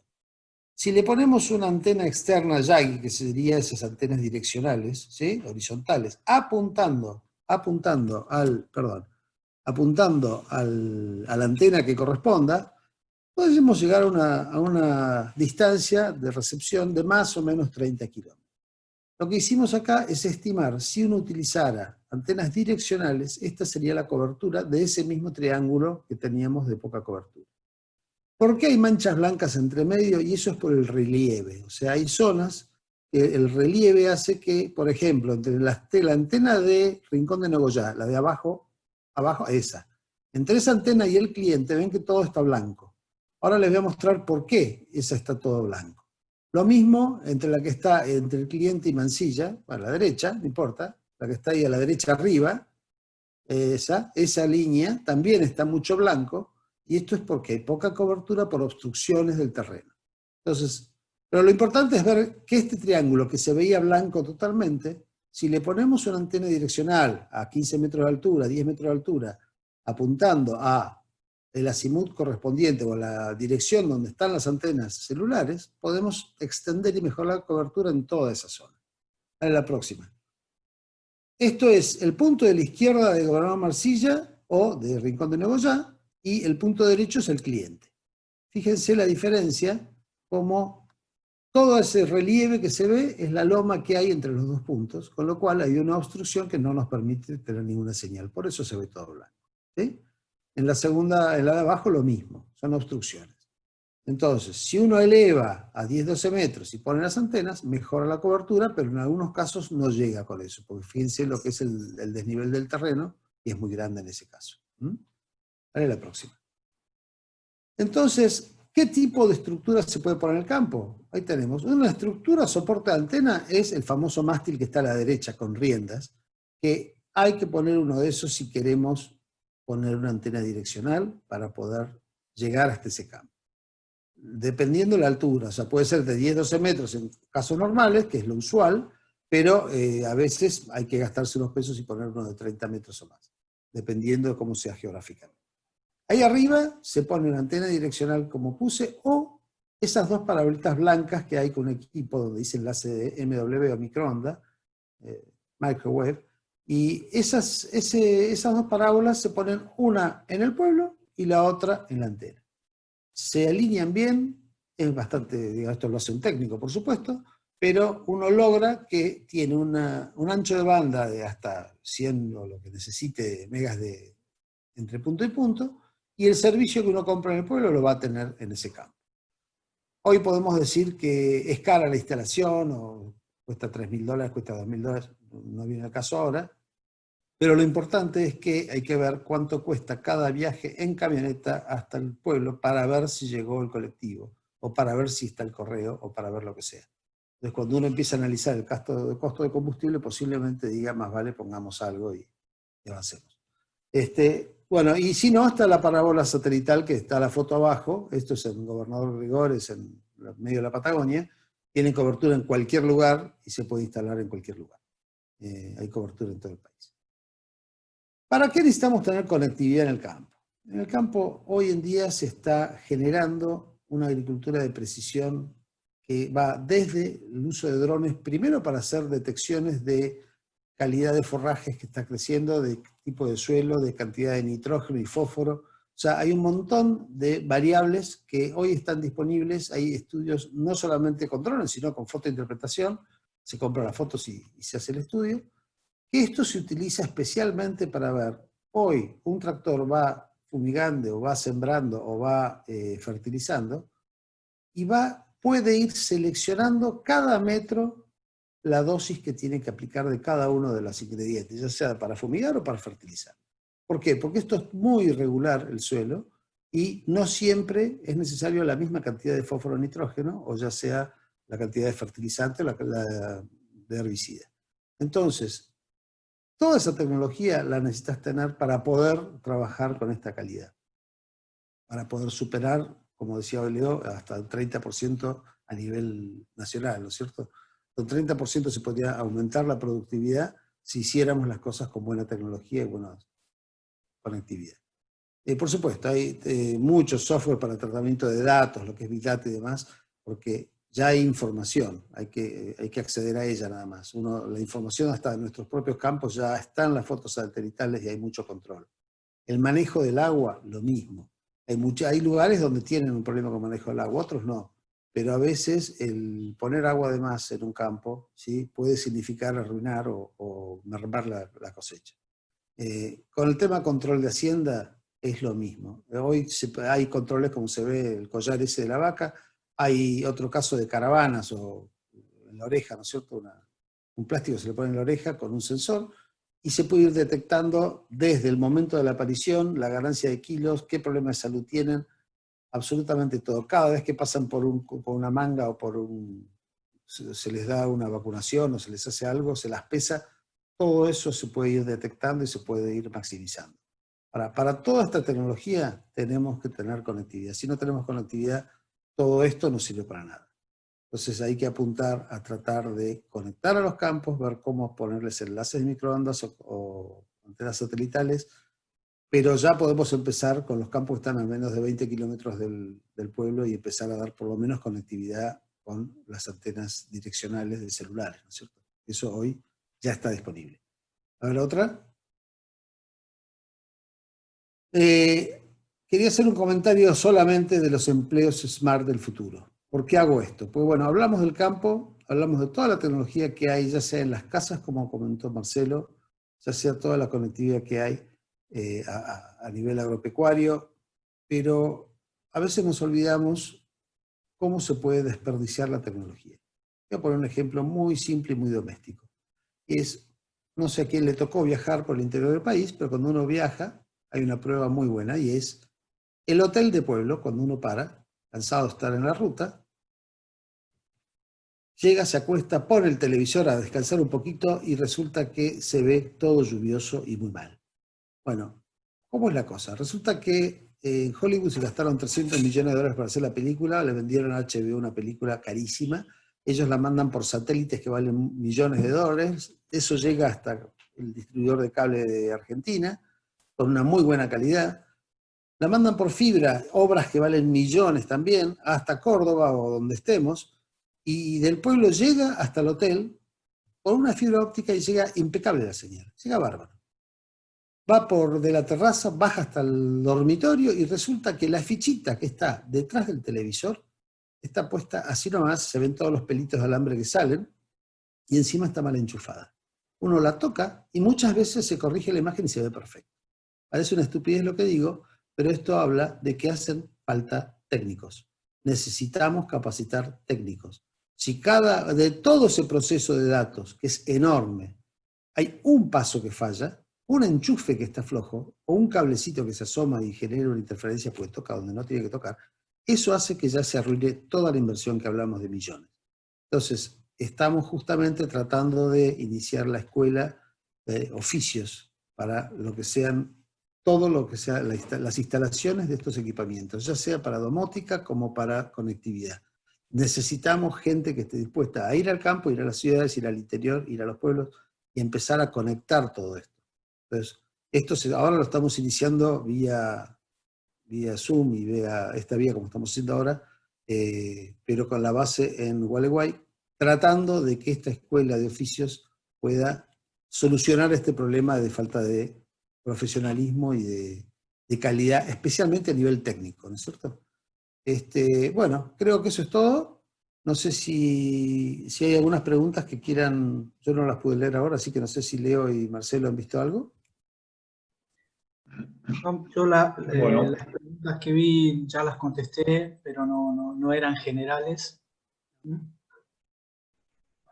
Si le ponemos una antena externa Yagi, que sería esas antenas direccionales, ¿sí? Horizontales, apuntando a la antena que corresponda, podemos llegar a una distancia de recepción de más o menos 30 kilómetros. Lo que hicimos acá es estimar, si uno utilizara antenas direccionales, esta sería la cobertura de ese mismo triángulo que teníamos de poca cobertura. ¿Por qué hay manchas blancas entre medio? Y eso es por el relieve. O sea, hay zonas que el relieve hace que, por ejemplo, entre la antena de Rincón de Nogoyá, la de abajo, esa, entre esa antena y el cliente, ven que todo está blanco. Ahora les voy a mostrar por qué esa está todo blanco. Lo mismo entre la que está entre el cliente y Mansilla, a la derecha, no importa, la que está ahí a la derecha arriba, esa línea también está mucho blanco, y esto es porque hay poca cobertura por obstrucciones del terreno. Entonces, pero lo importante es ver que este triángulo que se veía blanco totalmente, si le ponemos una antena direccional a 15 metros de altura, 10 metros de altura, apuntando a el azimut correspondiente o la dirección donde están las antenas celulares, podemos extender y mejorar la cobertura en toda esa zona. Dale la próxima. Esto es el punto de la izquierda de Gobernador Mansilla o de Rincón de Nogoyá, y el punto derecho es el cliente. Fíjense la diferencia, como todo ese relieve que se ve es la loma que hay entre los dos puntos, con lo cual hay una obstrucción que no nos permite tener ninguna señal. Por eso se ve todo blanco. ¿Sí? En la de abajo lo mismo, son obstrucciones. Entonces, si uno eleva a 10-12 metros y pone las antenas, mejora la cobertura, pero en algunos casos no llega con eso, porque fíjense lo que es el desnivel del terreno, y es muy grande en ese caso. Dale la próxima. Entonces, ¿qué tipo de estructura se puede poner en el campo? Ahí tenemos. Una estructura soporte de antena es el famoso mástil que está a la derecha con riendas, que hay que poner uno de esos si queremos poner una antena direccional para poder llegar hasta ese campo. Dependiendo de la altura, o sea, puede ser de 10-12 metros en casos normales, que es lo usual, pero a veces hay que gastarse unos pesos y poner uno de 30 metros o más, dependiendo de cómo sea geográficamente. Ahí arriba se pone una antena direccional como puse, o esas dos parabolitas blancas que hay con un equipo donde dice enlace de MW o microondas, microwave, Y esas dos parábolas se ponen una en el pueblo y la otra en la antena. Se alinean bien, es bastante, digamos, esto lo hace un técnico, por supuesto, pero uno logra que tiene un ancho de banda de hasta 100 o lo que necesite megas entre punto y punto, y el servicio que uno compra en el pueblo lo va a tener en ese campo. Hoy podemos decir que es cara la instalación, o cuesta $3.000, cuesta $2.000, no viene al caso ahora, pero lo importante es que hay que ver cuánto cuesta cada viaje en camioneta hasta el pueblo para ver si llegó el colectivo, o para ver si está el correo, o para ver lo que sea. Entonces, cuando uno empieza a analizar el costo de combustible, posiblemente diga, más vale pongamos algo y avancemos. Bueno, y si no, está la parábola satelital, que está la foto abajo. Esto es en Gobernador Rigores, en medio de la Patagonia. Tiene cobertura en cualquier lugar y se puede instalar en cualquier lugar. Hay cobertura en todo el país. ¿Para qué necesitamos tener conectividad en el campo? En el campo hoy en día se está generando una agricultura de precisión que va desde el uso de drones, primero para hacer detecciones de calidad de forrajes que está creciendo, de tipo de suelo, de cantidad de nitrógeno y fósforo. O sea, hay un montón de variables que hoy están disponibles. Hay estudios no solamente con drones, sino con fotointerpretación. Se compran las fotos y se hace el estudio. Esto se utiliza especialmente para ver, hoy un tractor va fumigando, o va sembrando, o va fertilizando, y puede ir seleccionando cada metro la dosis que tiene que aplicar de cada uno de los ingredientes, ya sea para fumigar o para fertilizar. ¿Por qué? Porque esto es muy irregular el suelo y no siempre es necesario la misma cantidad de fósforo o nitrógeno, o ya sea la cantidad de fertilizante o la de herbicida. Entonces, toda esa tecnología la necesitas tener para poder trabajar con esta calidad, para poder superar, como decía hoy Leo, hasta el 30% a nivel nacional, ¿no es cierto? Con 30% se podría aumentar la productividad si hiciéramos las cosas con buena tecnología y buena conectividad. Por supuesto, hay mucho software para tratamiento de datos, lo que es Big Data y demás, porque ya hay información, hay que acceder a ella nada más. La información hasta en nuestros propios campos ya está en las fotos satelitales y hay mucho control. El manejo del agua, lo mismo. Hay lugares donde tienen un problema con manejo del agua, otros no. Pero a veces el poner agua de más en un campo, ¿sí?, puede significar arruinar o mermar la cosecha. Con el tema control de hacienda es lo mismo. Hoy hay controles, como se ve el collar ese de la vaca, hay otro caso de caravanas o en la oreja, ¿no es cierto? Un plástico se le pone en la oreja con un sensor y se puede ir detectando desde el momento de la aparición, la ganancia de kilos, qué problemas de salud tienen, absolutamente todo. Cada vez que pasan por una manga o se les da una vacunación o se les hace algo, se las pesa, todo eso se puede ir detectando y se puede ir maximizando. Para toda esta tecnología tenemos que tener conectividad. Si no tenemos conectividad, todo esto no sirve para nada. Entonces hay que apuntar a tratar de conectar a los campos, ver cómo ponerles enlaces de microondas o antenas satelitales, pero ya podemos empezar con los campos que están a menos de 20 kilómetros del pueblo y empezar a dar por lo menos conectividad con las antenas direccionales de celulares, ¿no es cierto? Eso hoy ya está disponible. A ver, otra. Quería hacer un comentario solamente de los empleos smart del futuro. ¿Por qué hago esto? Pues bueno, hablamos del campo, hablamos de toda la tecnología que hay, ya sea en las casas, como comentó Marcelo, ya sea toda la conectividad que hay a nivel agropecuario, pero a veces nos olvidamos cómo se puede desperdiciar la tecnología. Voy a poner un ejemplo muy simple y muy doméstico. No sé a quién le tocó viajar por el interior del país, pero cuando uno viaja, hay una prueba muy buena y es el hotel de pueblo. Cuando uno para, cansado de estar en la ruta, llega, se acuesta, pone el televisor a descansar un poquito y resulta que se ve todo lluvioso y muy mal. Bueno, ¿cómo es la cosa? Resulta que en Hollywood se gastaron $300 millones para hacer la película, le vendieron a HBO una película carísima, ellos la mandan por satélites que valen millones de dólares, eso llega hasta el distribuidor de cable de Argentina, con una muy buena calidad, la mandan por fibra, obras que valen millones también, hasta Córdoba o donde estemos, y del pueblo llega hasta el hotel, por una fibra óptica y llega impecable la señal, llega bárbaro. Va por de la terraza, baja hasta el dormitorio y resulta que la fichita que está detrás del televisor está puesta así nomás, se ven todos los pelitos de alambre que salen y encima está mal enchufada. Uno la toca y muchas veces se corrige la imagen y se ve perfecto. Parece una estupidez lo que digo, pero esto habla de que hacen falta técnicos. Necesitamos capacitar técnicos. Si de todo ese proceso de datos, que es enorme, hay un paso que falla, un enchufe que está flojo, o un cablecito que se asoma y genera una interferencia porque toca donde no tiene que tocar, eso hace que ya se arruine toda la inversión que hablamos de millones. Entonces, estamos justamente tratando de iniciar la escuela de oficios para lo que sean, todo lo que sea las instalaciones de estos equipamientos, ya sea para domótica como para conectividad. Necesitamos gente que esté dispuesta a ir al campo, ir a las ciudades, ir al interior, ir a los pueblos y empezar a conectar todo esto. Entonces, ahora lo estamos iniciando vía Zoom y vía esta vía como estamos haciendo ahora, pero con la base en Gualeguay, tratando de que esta escuela de oficios pueda solucionar este problema de falta de profesionalismo y de calidad, especialmente a nivel técnico, ¿no es cierto? Bueno, creo que eso es todo. No sé si hay algunas preguntas que quieran, yo no las pude leer ahora, así que no sé si Leo y Marcelo han visto algo. Yo las preguntas que vi ya las contesté, pero no eran generales.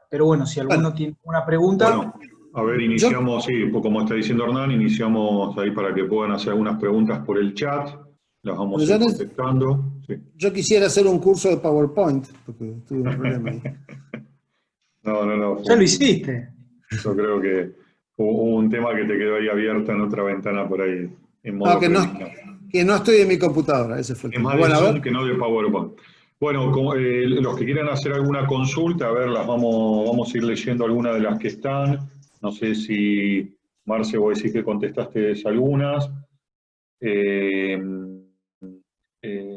Pero bueno, si alguno tiene una pregunta... Bueno, a ver, iniciamos, sí, como está diciendo Hernán, iniciamos ahí para que puedan hacer algunas preguntas por el chat. Las vamos a ir contestando. Sí. Yo quisiera hacer un curso de PowerPoint, porque tuve un problema ahí. No. Ya lo hiciste. Yo creo que hubo un tema que te quedó ahí abierto en otra ventana por ahí. En modo que no estoy en mi computadora, ese fue el tema. Es más de Zoom que no de PowerPoint. Bueno, los que quieran hacer alguna consulta, a ver, vamos a ir leyendo algunas de las que están. No sé si, Marce, vos decís que contestaste algunas.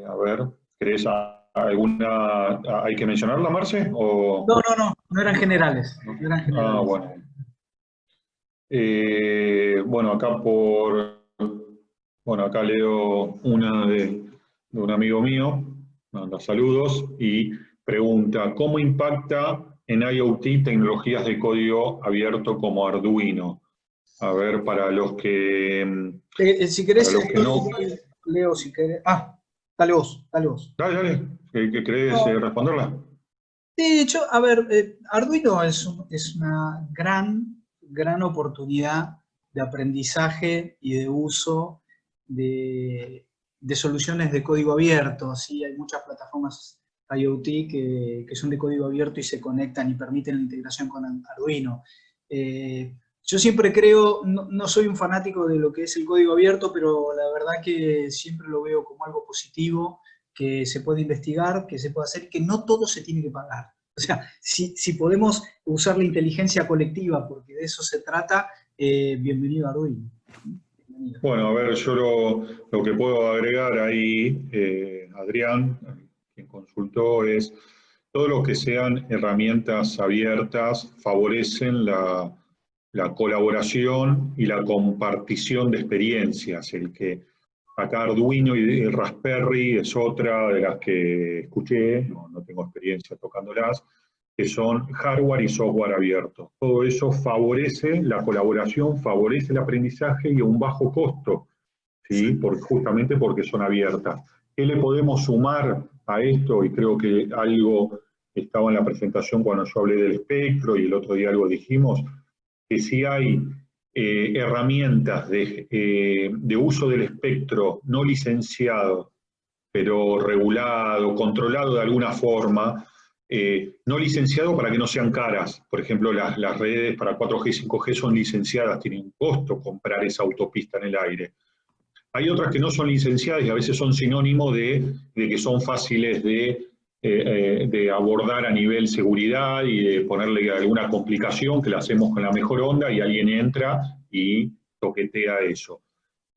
A ver, ¿querés alguna? ¿Hay que mencionarla, Marce? ¿O? No eran generales. No eran generales. Bueno. Bueno, acá leo una de un amigo mío, manda saludos y pregunta, ¿cómo impacta en IoT tecnologías de código abierto como Arduino? A ver, para los que... si querés, los que no... Leo, si querés... Dale vos. Dale. ¿Qué querés responderla? De hecho, a ver, Arduino es una gran oportunidad de aprendizaje y de uso de soluciones de código abierto. ¿Sí? Hay muchas plataformas IoT que son de código abierto y se conectan y permiten la integración con Arduino. Yo siempre creo, no soy un fanático de lo que es el código abierto, pero la verdad que siempre lo veo como algo positivo, que se puede investigar, que se puede hacer, que no todo se tiene que pagar. O sea, si podemos usar la inteligencia colectiva, porque de eso se trata, bienvenido a Arduino. Bienvenido. Bueno, a ver, yo lo que puedo agregar ahí, Adrián, quien consultó, es todo lo que sean herramientas abiertas favorecen la colaboración y la compartición de experiencias. Acá Arduino y Raspberry es otra de las que escuché, no tengo experiencia tocándolas, que son hardware y software abiertos. Todo eso favorece la colaboración, favorece el aprendizaje y a un bajo costo, ¿sí? Justamente porque son abiertas. ¿Qué le podemos sumar a esto? Y creo que algo estaba en la presentación cuando yo hablé del espectro y el otro día algo dijimos, que si hay herramientas de uso del espectro no licenciado, pero regulado, controlado de alguna forma, no licenciado para que no sean caras. Por ejemplo, las redes para 4G y 5G son licenciadas, tienen un costo comprar esa autopista en el aire. Hay otras que no son licenciadas y a veces son sinónimo de que son fáciles de abordar a nivel seguridad y de ponerle alguna complicación que la hacemos con la mejor onda y alguien entra y toquetea eso.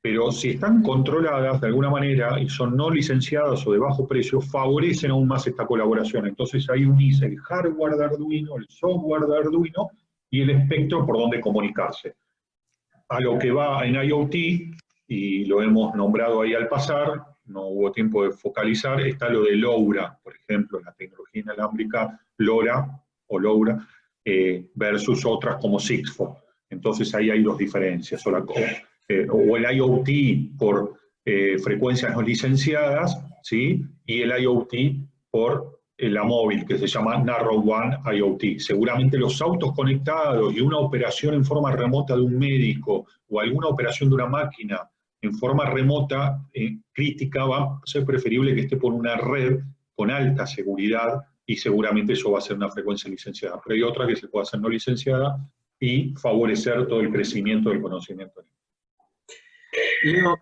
Pero si están controladas de alguna manera y son no licenciadas o de bajo precio, favorecen aún más esta colaboración. Entonces ahí unís el hardware de Arduino, el software de Arduino y el espectro por donde comunicarse. A lo que va en IoT, y lo hemos nombrado ahí al pasar, no hubo tiempo de focalizar, está lo de LoRa, por ejemplo, la tecnología inalámbrica LoRa, o LoRa, versus otras como Sigfox. Entonces ahí hay dos diferencias, o el IoT por frecuencias no licenciadas, ¿sí? Y el IoT por la móvil, que se llama Narrowband IoT. Seguramente los autos conectados y una operación en forma remota de un médico o alguna operación de una máquina en forma remota, crítica, va a ser preferible que esté por una red con alta seguridad y seguramente eso va a ser una frecuencia licenciada. Pero hay otra que se puede hacer no licenciada y favorecer todo el crecimiento del conocimiento. Leo,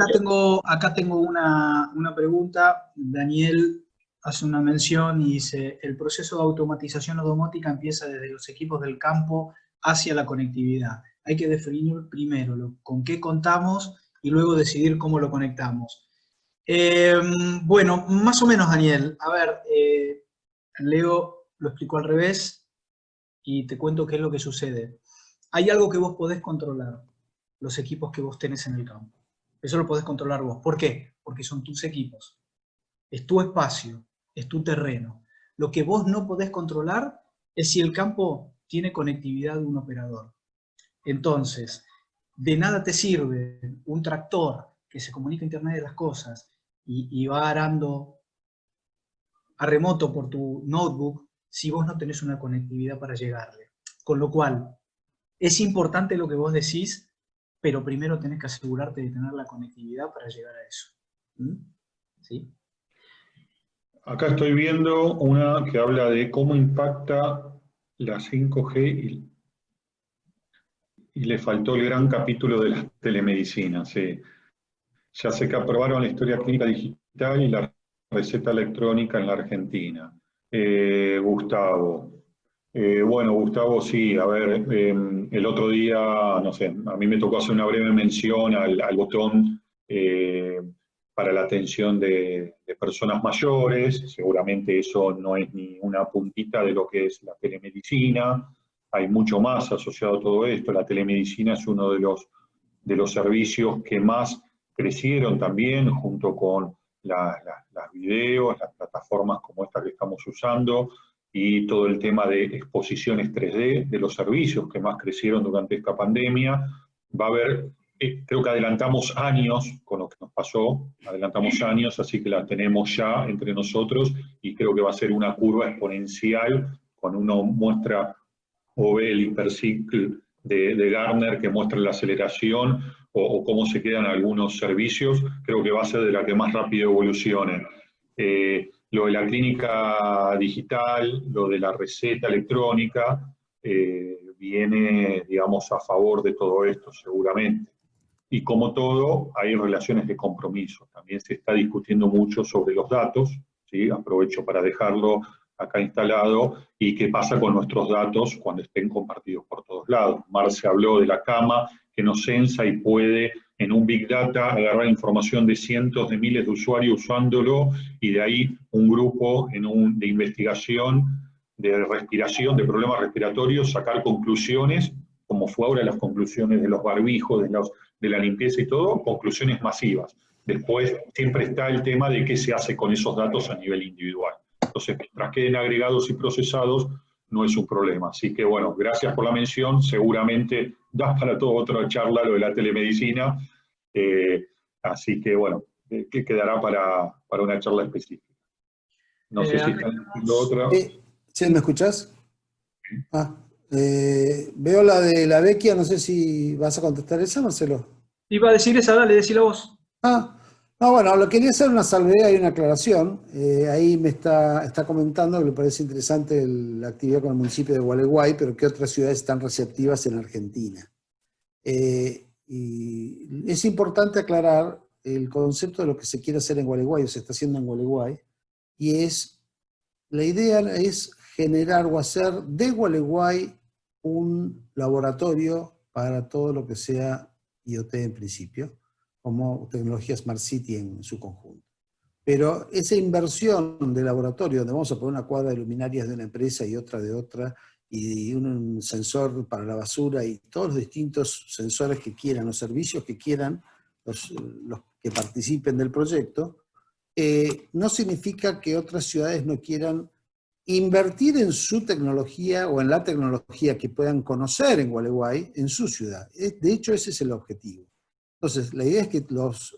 acá tengo una pregunta. Daniel hace una mención y dice, el proceso de automatización domótica empieza desde los equipos del campo hacia la conectividad. Hay que definir primero con qué contamos y luego decidir cómo lo conectamos. Bueno, más o menos, Daniel. A ver, Leo lo explicó al revés y te cuento qué es lo que sucede. Hay algo que vos podés controlar, los equipos que vos tenés en el campo. Eso lo podés controlar vos. ¿Por qué? Porque son tus equipos. Es tu espacio, es tu terreno. Lo que vos no podés controlar es si el campo tiene conectividad de un operador. Entonces, de nada te sirve un tractor que se comunica a Internet de las cosas y va arando a remoto por tu notebook si vos no tenés una conectividad para llegarle. Con lo cual, es importante lo que vos decís, pero primero tenés que asegurarte de tener la conectividad para llegar a eso. ¿Sí? Acá estoy viendo una que habla de cómo impacta la 5G y le faltó el gran capítulo de la telemedicina. Sí. Ya sé que aprobaron la historia clínica digital y la receta electrónica en la Argentina. Gustavo. Bueno, Gustavo, sí, a ver, el otro día, no sé, a mí me tocó hacer una breve mención al botón para la atención de personas mayores. Seguramente eso no es ni una puntita de lo que es la telemedicina. Hay mucho más asociado a todo esto. La telemedicina es uno de los servicios que más crecieron también, junto con las videos, las plataformas como esta que estamos usando, y todo el tema de exposiciones 3D de los servicios que más crecieron durante esta pandemia. Va a haber, creo que adelantamos años con lo que nos pasó, adelantamos años, así que la tenemos ya entre nosotros, y creo que va a ser una curva exponencial cuando uno muestra o ve el hiperciclo de Gartner que muestra la aceleración o cómo se quedan algunos servicios, creo que va a ser de la que más rápido evolucione. Lo de la clínica digital, lo de la receta electrónica, viene, digamos, a favor de todo esto seguramente. Y como todo, hay relaciones de compromiso. También se está discutiendo mucho sobre los datos, ¿sí? Aprovecho para dejarlo acá instalado, y qué pasa con nuestros datos cuando estén compartidos por todos lados. Marce habló de la cama que nos censa y puede en un Big Data agarrar información de cientos de miles de usuarios usándolo, y de ahí un grupo de investigación de respiración, de problemas respiratorios, sacar conclusiones, como fue ahora las conclusiones de los barbijos, de la limpieza y todo, conclusiones masivas. Después siempre está el tema de qué se hace con esos datos a nivel individual. Entonces, mientras queden agregados y procesados, no es un problema. Así que, bueno, gracias por la mención. Seguramente das para toda otra charla lo de la telemedicina. Así que, bueno, que quedará para una charla específica. No sé si están diciendo otra. ¿Sí me escuchás? Veo la de la Vecchia, no sé si vas a contestar esa, Marcelo. Iba a decir esa, dale, decila vos. No, bueno, lo quería hacer una salvedad y una aclaración. Ahí me está comentando que le parece interesante la actividad con el municipio de Gualeguay, pero que otras ciudades están receptivas en Argentina. Y es importante aclarar el concepto de lo que se quiere hacer en Gualeguay, o se está haciendo en Gualeguay, y la idea es generar o hacer de Gualeguay un laboratorio para todo lo que sea IoT en principio, como tecnología Smart City en su conjunto. Pero esa inversión de laboratorio, donde vamos a poner una cuadra de luminarias de una empresa y otra de otra, y un sensor para la basura y todos los distintos sensores que quieran, los servicios que quieran, los que participen del proyecto, no significa que otras ciudades no quieran invertir en su tecnología o en la tecnología que puedan conocer en Gualeguay, en su ciudad. De hecho, ese es el objetivo. Entonces, la idea es que los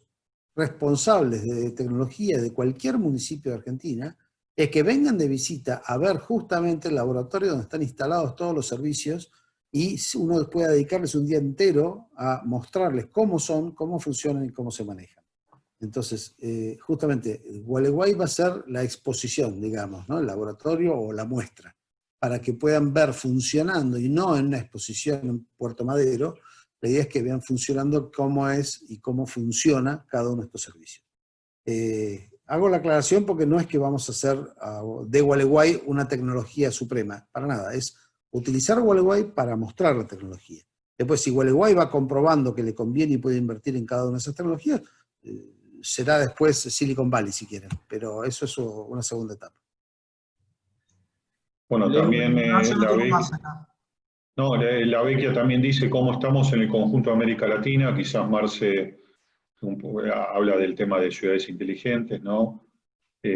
responsables de tecnología de cualquier municipio de Argentina es que vengan de visita a ver justamente el laboratorio donde están instalados todos los servicios y uno pueda dedicarles un día entero a mostrarles cómo son, cómo funcionan y cómo se manejan. Entonces, justamente, Gualeguay va a ser la exposición, digamos, ¿no? El laboratorio o la muestra, para que puedan ver funcionando, y no en una exposición en Puerto Madero. La idea es que vean funcionando cómo es y cómo funciona cada uno de estos servicios. Hago la aclaración porque no es que vamos a hacer de Gualeguay una tecnología suprema, para nada, es utilizar Gualeguay para mostrar la tecnología. Después, si Gualeguay va comprobando que le conviene y puede invertir en cada una de esas tecnologías, será después Silicon Valley, si quieren, pero eso es una segunda etapa. Bueno, Leo, también no, yo no tengo más acá. no, la Vecchia también dice cómo estamos en el conjunto de América Latina. Quizás Marce habla del tema de ciudades inteligentes, ¿no? Y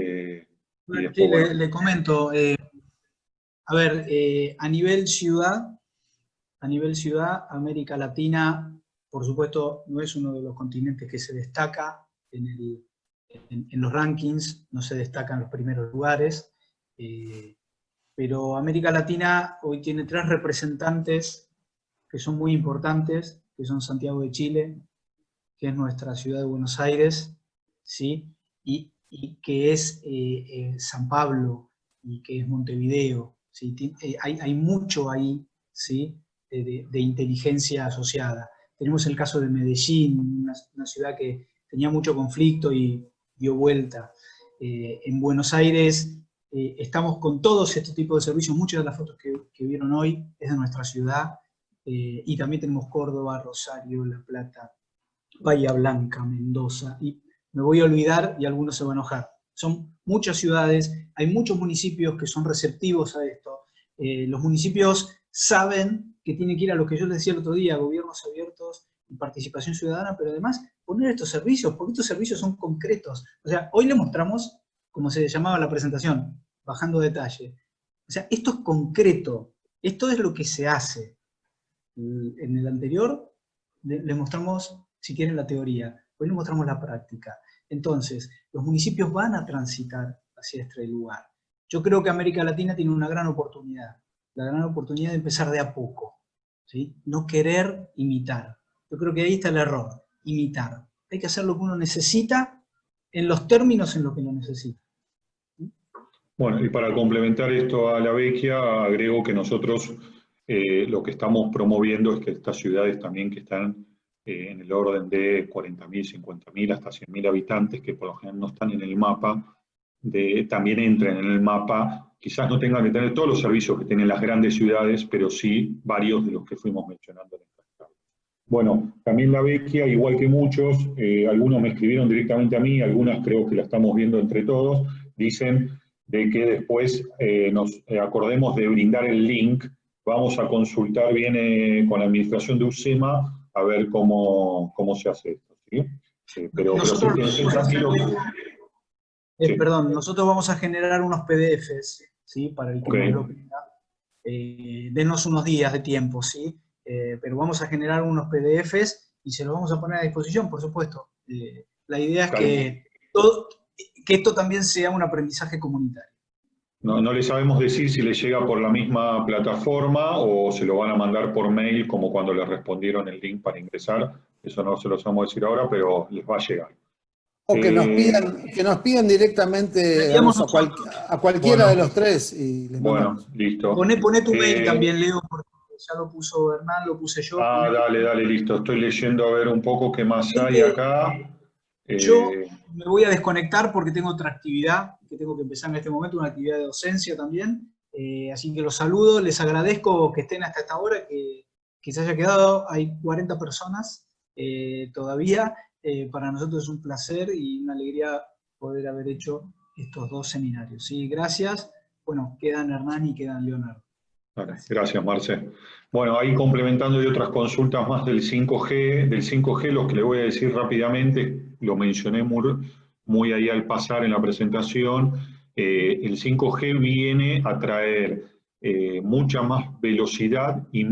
después, Sí, bueno, le comento. A ver, a nivel ciudad, América Latina, por supuesto, no es uno de los continentes que se destaca en los rankings, no se destaca en los primeros lugares, pero América Latina hoy tiene 3 representantes que son muy importantes, que son Santiago de Chile, que es nuestra ciudad de Buenos Aires, ¿sí? y que es San Pablo, y que es Montevideo, ¿sí? Hay mucho ahí, ¿sí? de inteligencia asociada. Tenemos el caso de Medellín, una ciudad que tenía mucho conflicto y dio vuelta. En Buenos Aires estamos con todos estos tipos de servicios. Muchas de las fotos que vieron hoy es de nuestra ciudad, y también tenemos Córdoba, Rosario, La Plata, Bahía Blanca, Mendoza, y me voy a olvidar y algunos se van a enojar. Son muchas ciudades, hay muchos municipios que son receptivos a esto. Los municipios saben que tienen que ir a lo que yo les decía el otro día, gobiernos abiertos y participación ciudadana, pero además poner estos servicios, porque estos servicios son concretos. O sea, hoy le mostramos, como se llamaba la presentación, bajando detalle. O sea, esto es concreto, esto es lo que se hace. En el anterior les mostramos, si quieren, la teoría, hoy les mostramos la práctica. Entonces, los municipios van a transitar hacia este lugar. Yo creo que América Latina tiene una gran oportunidad, la gran oportunidad de empezar de a poco, ¿sí? No querer imitar. Yo creo que ahí está el error, imitar. Hay que hacer lo que uno necesita en los términos en los que lo necesita. bueno, y para complementar esto a la Vecchia, agrego que nosotros lo que estamos promoviendo es que estas ciudades también que están en el orden de 40.000, 50.000, hasta 100.000 habitantes, que por lo general no están en el mapa, también entren en el mapa. Quizás no tengan que tener todos los servicios que tienen las grandes ciudades, pero sí varios de los que fuimos mencionando en esta charla. Bueno, también la Vecchia, igual que muchos, algunos me escribieron directamente a mí, algunas creo que la estamos viendo entre todos, dicen de que después nos acordemos de brindar el link. Vamos a consultar bien con la administración de UCEMA a ver cómo se hace esto, ¿sí? Pero perdón, nosotros vamos a generar unos PDFs, ¿sí? Para el que nos lo pida. Denos unos días de tiempo, ¿sí? Pero vamos a generar unos PDFs y se los vamos a poner a disposición, por supuesto. La idea es que esto también sea un aprendizaje comunitario. No le sabemos decir si le llega por la misma plataforma o se lo van a mandar por mail, como cuando les respondieron el link para ingresar. Eso no se lo vamos a decir ahora, pero les va a llegar. O que nos pidan directamente, digamos, a cualquiera de los 3 y les mandamos. Bueno, listo. Poné tu mail también, Leo, porque ya lo puso Hernán, lo puse yo. Dale, listo. Estoy leyendo a ver un poco qué más hay acá. Yo me voy a desconectar porque tengo otra actividad que tengo que empezar en este momento, una actividad de docencia también. Así que los saludo, les agradezco que estén hasta esta hora, que se haya quedado. Hay 40 personas todavía. Para nosotros es un placer y una alegría poder haber hecho estos 2 seminarios. ¿Sí? Gracias. Bueno, quedan Hernán y quedan Leonardo. Vale, gracias, Marce. Bueno, ahí complementando de otras consultas más del 5G, lo que le voy a decir rápidamente, lo mencioné muy ahí al pasar en la presentación, el 5G viene a traer mucha más velocidad y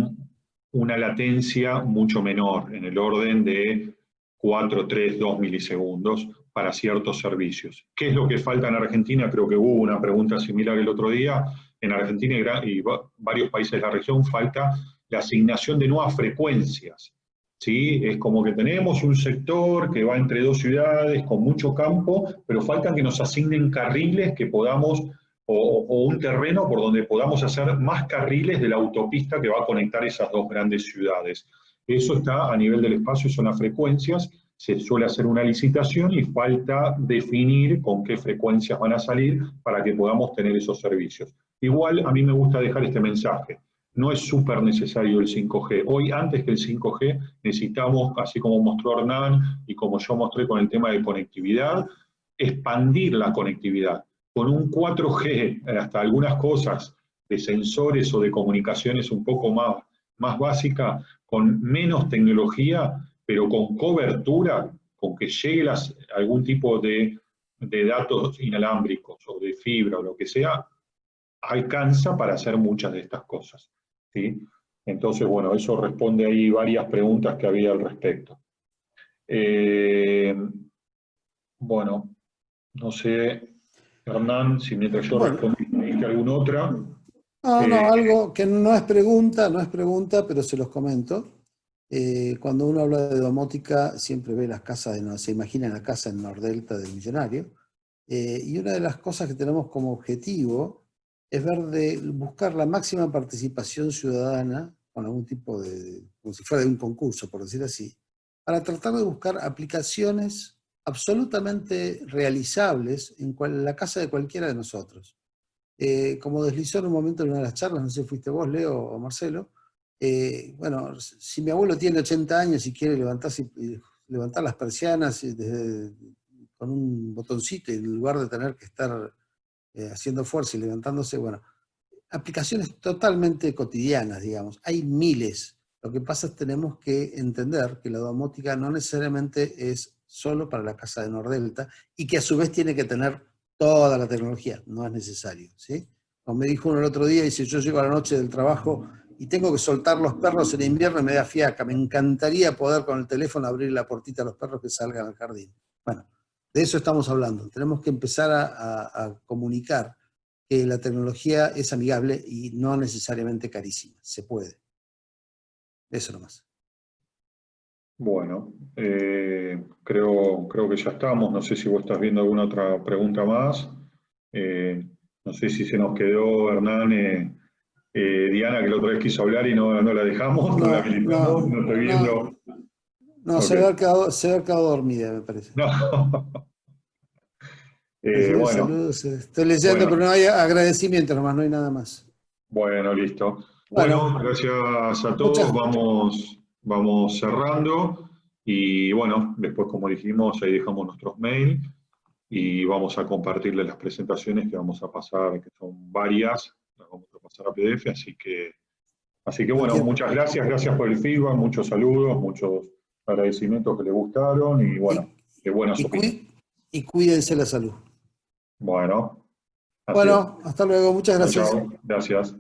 una latencia mucho menor, en el orden de 4, 3, 2 milisegundos para ciertos servicios. ¿Qué es lo que falta en Argentina? Creo que hubo una pregunta similar el otro día. En Argentina y varios países de la región falta la asignación de nuevas frecuencias. ¿Sí? Es como que tenemos un sector que va entre dos ciudades con mucho campo, pero falta que nos asignen carriles que podamos, o un terreno por donde podamos hacer más carriles de la autopista que va a conectar esas dos grandes ciudades. Eso está a nivel del espacio, son las frecuencias, se suele hacer una licitación y falta definir con qué frecuencias van a salir para que podamos tener esos servicios. Igual a mí me gusta dejar este mensaje. No es súper necesario el 5G. Hoy, antes que el 5G, necesitamos, así como mostró Hernán y como yo mostré con el tema de conectividad, expandir la conectividad. Con un 4G, hasta algunas cosas de sensores o de comunicaciones un poco más básicas, con menos tecnología, pero con cobertura, con que llegue algún tipo de datos inalámbricos o de fibra o lo que sea, alcanza para hacer muchas de estas cosas. ¿Sí? Entonces, bueno, eso responde ahí varias preguntas que había al respecto. Bueno, no sé, Hernán, si mientras yo respondí, ¿viste alguna otra? No, algo que no es pregunta, pero se los comento. Cuando uno habla de domótica, siempre ve las casas, se imagina la casa en Nordelta del millonario. Y una de las cosas que tenemos como objetivo es buscar la máxima participación ciudadana con algún tipo como si fuera de un concurso, por decir así, para tratar de buscar aplicaciones absolutamente realizables en la casa de cualquiera de nosotros. Como deslizó en un momento en una de las charlas, no sé si fuiste vos, Leo o Marcelo, bueno, si mi abuelo tiene 80 años y quiere levantar las persianas con un botoncito, y en lugar de tener que estar haciendo fuerza y levantándose, bueno, aplicaciones totalmente cotidianas, digamos. Hay miles. Lo que pasa es que tenemos que entender que la domótica no necesariamente es solo para la casa de Nordelta y que a su vez tiene que tener toda la tecnología. No es necesario, ¿sí? Como me dijo uno el otro día, dice, yo llego a la noche del trabajo y tengo que soltar los perros en invierno y me da fiaca. Me encantaría poder con el teléfono abrir la puertita a los perros que salgan al jardín. Bueno, de eso estamos hablando. Tenemos que empezar a comunicar que la tecnología es amigable y no necesariamente carísima. Se puede. Eso nomás. Bueno, creo que ya estamos. No sé si vos estás viendo alguna otra pregunta más. No sé si se nos quedó, Hernán, Diana, que la otra vez quiso hablar y no la dejamos, no la habilitamos, no estoy viendo. No, okay. se había quedado dormida, me parece. No. Bueno. Saludos. Estoy leyendo, pero no hay agradecimiento nomás, no hay nada más. Bueno, listo. Bueno, gracias a todos. Vamos cerrando. Y bueno, después, como dijimos, ahí dejamos nuestros mails y vamos a compartirles las presentaciones que vamos a pasar, que son varias, las vamos a pasar a PDF, así que bueno, muchas gracias por el feedback, muchos saludos, muchos agradecimientos que les gustaron y bueno, qué buenas opiniones. Y cuídense la salud. Bueno. Hasta luego, muchas gracias. Chao, gracias.